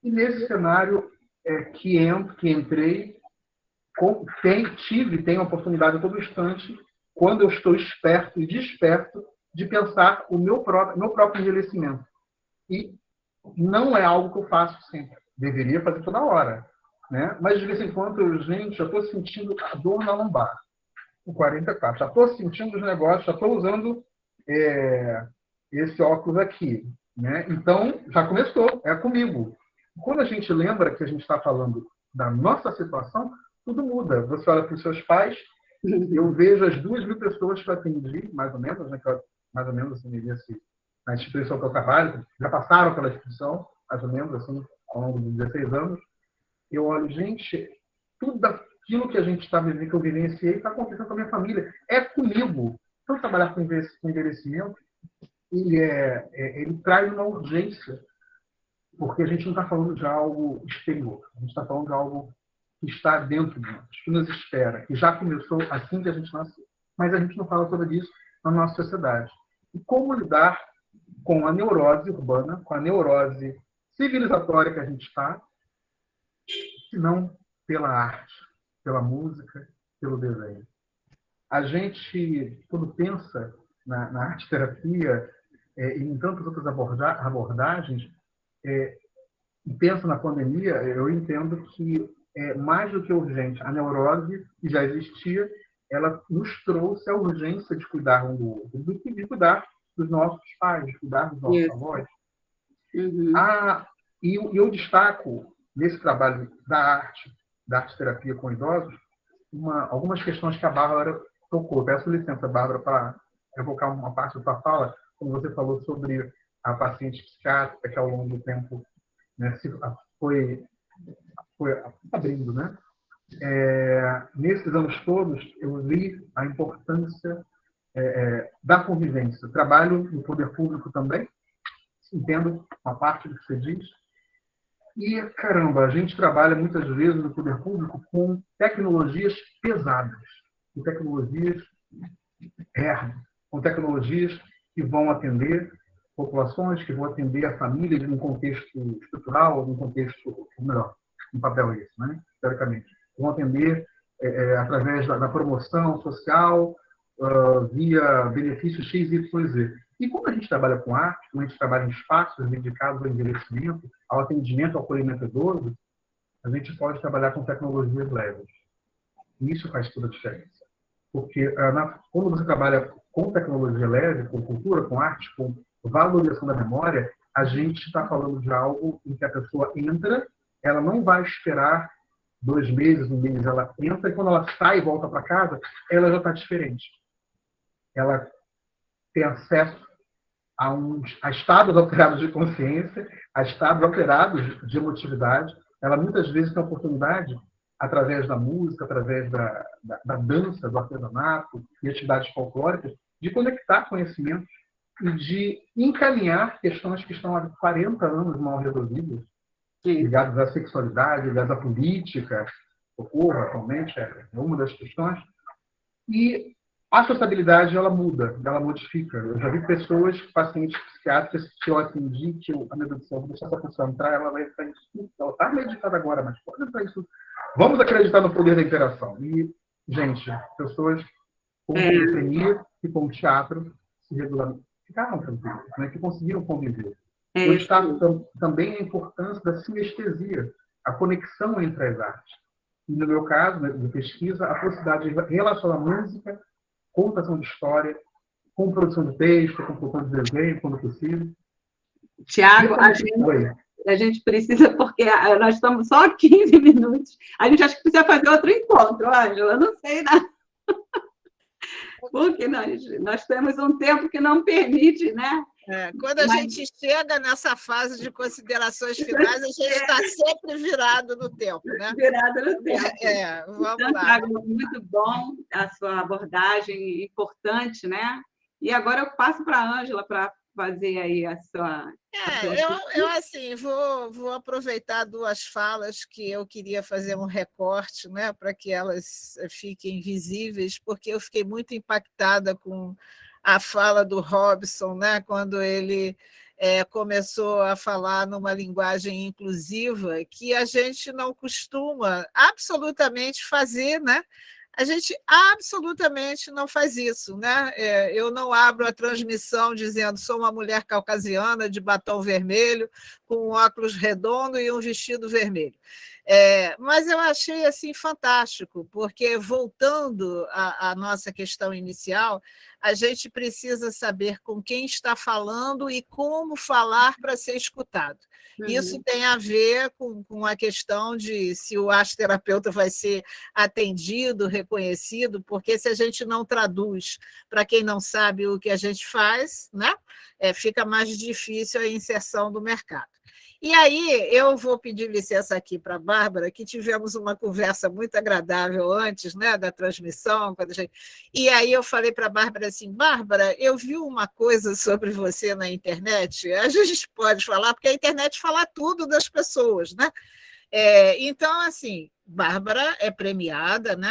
[SPEAKER 6] E nesse cenário que entrei, tenho a oportunidade a todo instante, quando eu estou esperto e desperto, de pensar o meu próprio envelhecimento. E não é algo que eu faço sempre. Deveria fazer toda hora. Né? Mas, de vez em quando, já estou sentindo a dor na lombar. Com 44. Já estou sentindo os negócios, já estou usando esse óculos aqui. Né? Então, já começou. É comigo. Quando a gente lembra que a gente está falando da nossa situação, tudo muda. Você olha para os seus pais, eu vejo as 2.000 pessoas que eu atendi, mais ou menos, né, mais ou menos assim, na instituição que eu trabalho, já passaram pela instituição, mais ou menos, assim, ao longo de 16 anos. Eu olho, gente, tudo aquilo que a gente está vivendo, que eu vivenciei, está acontecendo com a minha família. É comigo. Então, trabalhar com envelhecimento, ele traz uma urgência, porque a gente não está falando de algo exterior, a gente está falando de algo que está dentro de nós, que nos espera, que já começou assim que a gente nasceu. Mas a gente não fala sobre isso na nossa sociedade. E como lidar com a neurose urbana, com a neurose civilizatória que a gente está, se não pela arte, pela música, pelo desenho. A gente, quando pensa na arte-terapia e em tantas outras abordagens, e pensa na pandemia, eu entendo que mais do que urgente, a neurose, que já existia, ela nos trouxe a urgência de cuidar um do outro, de cuidar dos nossos pais, de cuidar dos nossos avós.
[SPEAKER 2] Uhum.
[SPEAKER 6] E eu destaco, nesse trabalho da arte-terapia com idosos, algumas questões que a Bárbara tocou. Peço licença, Bárbara, para evocar uma parte da sua fala, como você falou sobre a paciente psiquiátrica, que ao longo do tempo, né, foi abrindo, né? Nesses anos todos, eu vi a importância da convivência. Trabalho no poder público também, entendo uma parte do que você diz. E, caramba, a gente trabalha muitas vezes no poder público com tecnologias pesadas, com tecnologias que vão atender populações, que vão atender a família num contexto estrutural, num contexto, ou melhor, um papel esse, né? Teoricamente. Vão atender através da promoção social, via benefícios X, Y, Z. E como a gente trabalha com arte, como a gente trabalha em espaços dedicados ao envelhecimento, ao atendimento, ao acolhimento idoso, a gente pode trabalhar com tecnologias leves. E isso faz toda a diferença. Porque quando você trabalha com tecnologia leve, com cultura, com arte, com valorização da memória, a gente está falando de algo em que a pessoa entra, ela não vai esperar 2 meses, 1 mês, ela entra, e quando ela sai e volta para casa, ela já está diferente. Ela tem acesso a estados alterados de consciência, a estados alterados de emotividade. Ela muitas vezes tem a oportunidade, através da música, através da dança, do artesanato e atividades folclóricas, de conectar conhecimentos e de encaminhar questões que estão há 40 anos mal resolvidas, ligadas à sexualidade, ligadas à política, pronto-socorro atualmente, é uma das questões. E a sociabilidade, ela muda, ela modifica. Eu já vi pessoas, pacientes psiquiátricas, que eu atendi, que eu, a minha Deus do céu, vou deixar essa pessoa entrar, ela vai entrar isso. Ela está meditada agora, mas pode entrar isso. Vamos acreditar no poder da interação. E, gente, pessoas com esquizofrenia e com teatro se regularam, ficaram tranquilos, né, que conseguiram conviver. Eu destaco também a importância da sinestesia, a conexão entre as artes. E, no meu caso, né, de pesquisa, a possibilidade de relacionar música, contação de história, com produção de texto, com produção de desenho, quando possível.
[SPEAKER 2] Tiago, a gente precisa, porque nós estamos só 15 minutos, a gente acha que precisa fazer outro encontro, Ângela, eu não sei nada. Porque nós temos um tempo que não permite, né?
[SPEAKER 1] Quando a gente chega nessa fase de considerações finais, a gente está sempre virado no tempo, né?
[SPEAKER 2] Virado no tempo.
[SPEAKER 1] Vamos lá.
[SPEAKER 2] Tiago, muito bom a sua abordagem, importante, né? E agora eu passo para a Ângela para fazer aí a sua...
[SPEAKER 1] Eu assim, vou aproveitar duas falas que eu queria fazer um recorte, né, para que elas fiquem visíveis, porque eu fiquei muito impactada com a fala do Robson, né, quando ele começou a falar numa linguagem inclusiva que a gente não costuma absolutamente fazer, né? A gente absolutamente não faz isso, né? Eu não abro a transmissão dizendo sou uma mulher caucasiana de batom vermelho, com um óculos redondo e um vestido vermelho. Mas eu achei assim fantástico, porque voltando à nossa questão inicial, a gente precisa saber com quem está falando e como falar para ser escutado. Isso tem a ver com a questão de se o asteterapeuta vai ser atendido, reconhecido, porque se a gente não traduz para quem não sabe o que a gente faz, né, fica mais difícil a inserção do mercado. E aí eu vou pedir licença aqui para a Bárbara, que tivemos uma conversa muito agradável antes, né, da transmissão. E aí eu falei para a Bárbara assim, Bárbara, eu vi uma coisa sobre você na internet, a gente pode falar, porque a internet fala tudo das pessoas, né? Então, assim, Bárbara é premiada, né,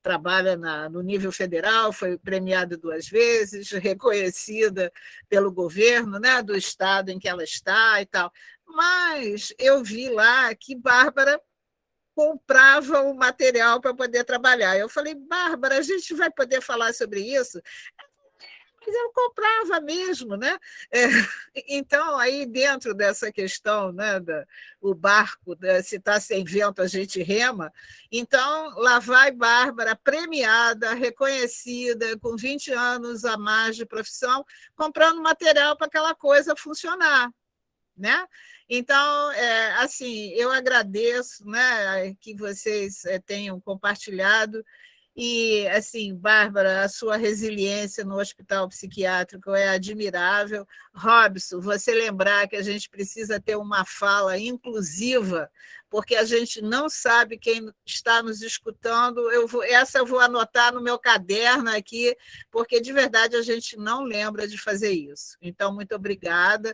[SPEAKER 1] trabalha no nível federal, foi premiada 2 vezes, reconhecida pelo governo, né, do estado em que ela está e tal. Mas eu vi lá que Bárbara comprava o material para poder trabalhar. Eu falei, Bárbara, a gente vai poder falar sobre isso? Mas eu comprava mesmo, né? Então, aí dentro dessa questão, né, o barco, se está sem vento, a gente rema. Então, lá vai Bárbara, premiada, reconhecida, com 20 anos a mais de profissão, comprando material para aquela coisa funcionar, né? Então, assim, eu agradeço, né, que vocês tenham compartilhado. E, assim, Bárbara, a sua resiliência no hospital psiquiátrico é admirável. Robson, você lembrar que a gente precisa ter uma fala inclusiva, porque a gente não sabe quem está nos escutando. Essa eu vou anotar no meu caderno aqui, porque, de verdade, a gente não lembra de fazer isso. Então, muito obrigada.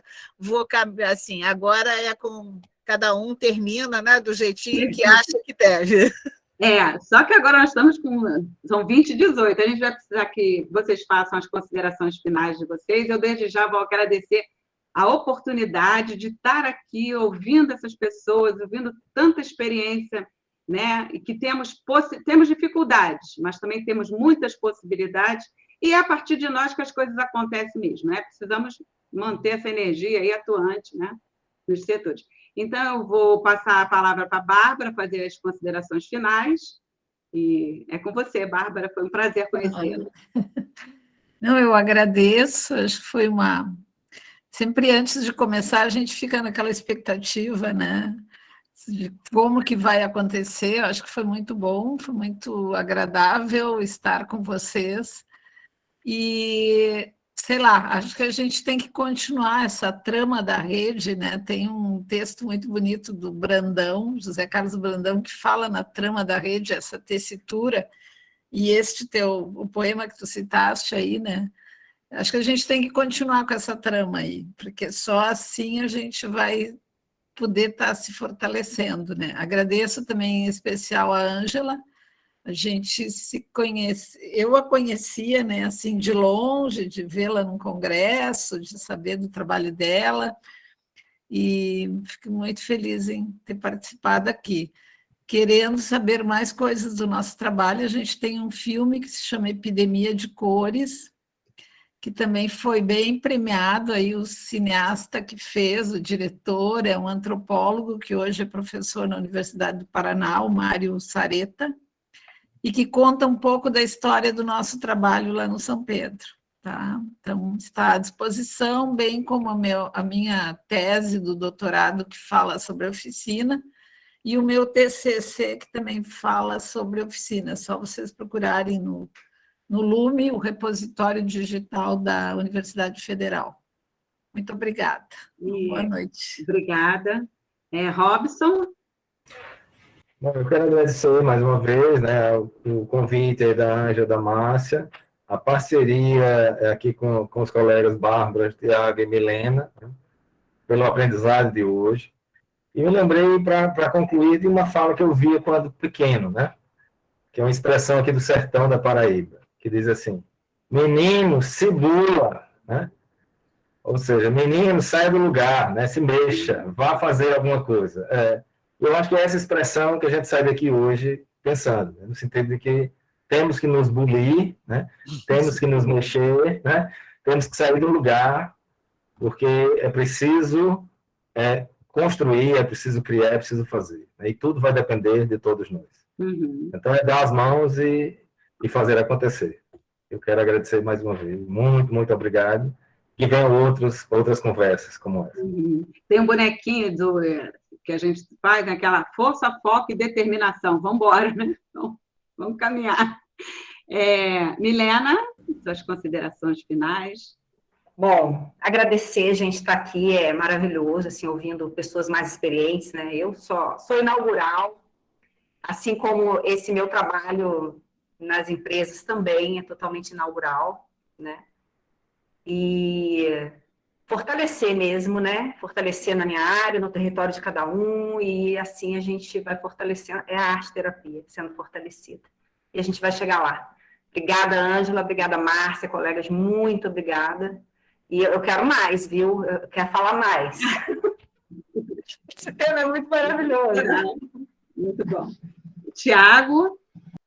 [SPEAKER 1] Assim, agora com cada um termina, né, do jeitinho que acha que deve.
[SPEAKER 2] Só que agora nós estamos são 20h18, a gente vai precisar que vocês façam as considerações finais de vocês. Eu, desde já, vou agradecer a oportunidade de estar aqui ouvindo essas pessoas, ouvindo tanta experiência, né? E que temos dificuldades, mas também temos muitas possibilidades, e é a partir de nós que as coisas acontecem mesmo, né? Precisamos manter essa energia aí atuante, né, nos setores. Então, eu vou passar a palavra para a Bárbara, fazer as considerações finais. E é com você, Bárbara, foi um prazer conhecê-la.
[SPEAKER 3] Não, eu agradeço, acho que foi Sempre antes de começar, a gente fica naquela expectativa, né? De como que vai acontecer. Acho que foi muito bom, foi muito agradável estar com vocês. E... sei lá, acho que a gente tem que continuar essa trama da rede, né? Tem um texto muito bonito do Brandão, José Carlos Brandão, que fala na trama da rede, essa tessitura, e o poema que tu citaste aí, né? Acho que a gente tem que continuar com essa trama aí, porque só assim a gente vai poder estar se fortalecendo, né? Agradeço também em especial a Ângela. A gente se conhece, eu a conhecia, né, assim, de longe, de vê-la num congresso, de saber do trabalho dela, e fico muito feliz em ter participado aqui. Querendo saber mais coisas do nosso trabalho, a gente tem um filme que se chama Epidemia de Cores, que também foi bem premiado, aí o cineasta que fez, o diretor, é um antropólogo que hoje é professor na Universidade do Paraná, o Mário Sareta, e que conta um pouco da história do nosso trabalho lá no São Pedro. Tá? Então, está à disposição, bem como a minha tese do doutorado, que fala sobre a oficina, e o meu TCC, que também fala sobre a oficina. É só vocês procurarem no Lume, o repositório digital da Universidade Federal. Muito obrigada. Boa noite.
[SPEAKER 2] Obrigada. Robson?
[SPEAKER 4] Bom, eu quero agradecer mais uma vez, né, o convite aí da Ângela, da Márcia, a parceria aqui com os colegas Bárbara, Tiago e Milena, né, pelo aprendizado de hoje. E eu lembrei, para concluir, de uma fala que eu via quando pequeno, né, que é uma expressão aqui do sertão da Paraíba, que diz assim: menino, se bula, né? Ou seja, menino, saia do lugar, né? Se mexa, vá fazer alguma coisa. Eu acho que é essa expressão que a gente sai daqui hoje pensando, né? No sentido de que temos que nos bulir, né? Temos que nos mexer, né? Temos que sair do lugar, porque é preciso construir, é preciso criar, é preciso fazer, né? E tudo vai depender de todos nós.
[SPEAKER 2] Uhum.
[SPEAKER 4] Então, é dar as mãos e fazer acontecer. Eu quero agradecer mais uma vez. Muito, muito obrigado. Que venham outras conversas como essa.
[SPEAKER 2] Uhum. Tem um bonequinho que a gente faz, naquela força, foco e determinação. Vamos embora, né? Então, vamos caminhar. Milena, suas considerações finais.
[SPEAKER 5] Bom, agradecer, a gente estar aqui, é maravilhoso, assim, ouvindo pessoas mais experientes, né? Eu sou inaugural, assim como esse meu trabalho nas empresas também é totalmente inaugural, né? E fortalecer mesmo, né? Fortalecer na minha área, no território de cada um, e assim a gente vai fortalecendo, é a arte-terapia sendo fortalecida. E a gente vai chegar lá. Obrigada, Ângela, obrigada, Márcia, colegas, muito obrigada. E eu quero mais, viu? Eu quero falar mais. Esse tema é muito maravilhoso.
[SPEAKER 2] Muito bom. Tiago?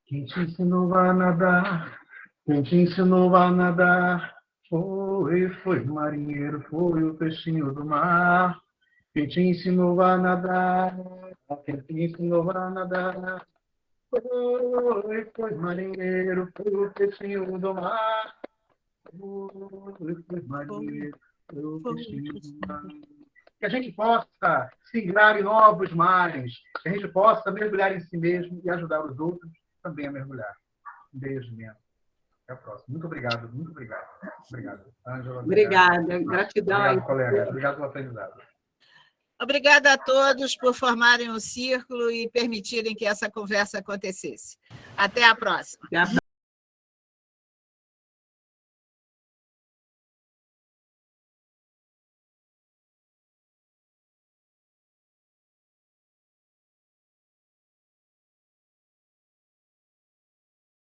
[SPEAKER 6] Quem te ensinou a nadar? Quem te ensinou a nadar? Foi marinheiro, foi o peixinho do mar. Quem te ensinou a nadar? Quem te ensinou a nadar? Foi marinheiro, foi o peixinho do mar. Foi marinheiro, foi o peixinho do mar. Que a gente possa siglar em novos mares, que a gente possa mergulhar em si mesmo e ajudar os outros também a mergulhar. Um beijo mesmo. Até a próxima. Muito obrigado, muito obrigado. Obrigado, Ângela.
[SPEAKER 2] Obrigada, gratidão.
[SPEAKER 6] Obrigado, colegas. Obrigado pelo aprendizado.
[SPEAKER 1] Obrigada a todos por formarem um círculo e permitirem que essa conversa acontecesse. Até a próxima.
[SPEAKER 2] Até a próxima.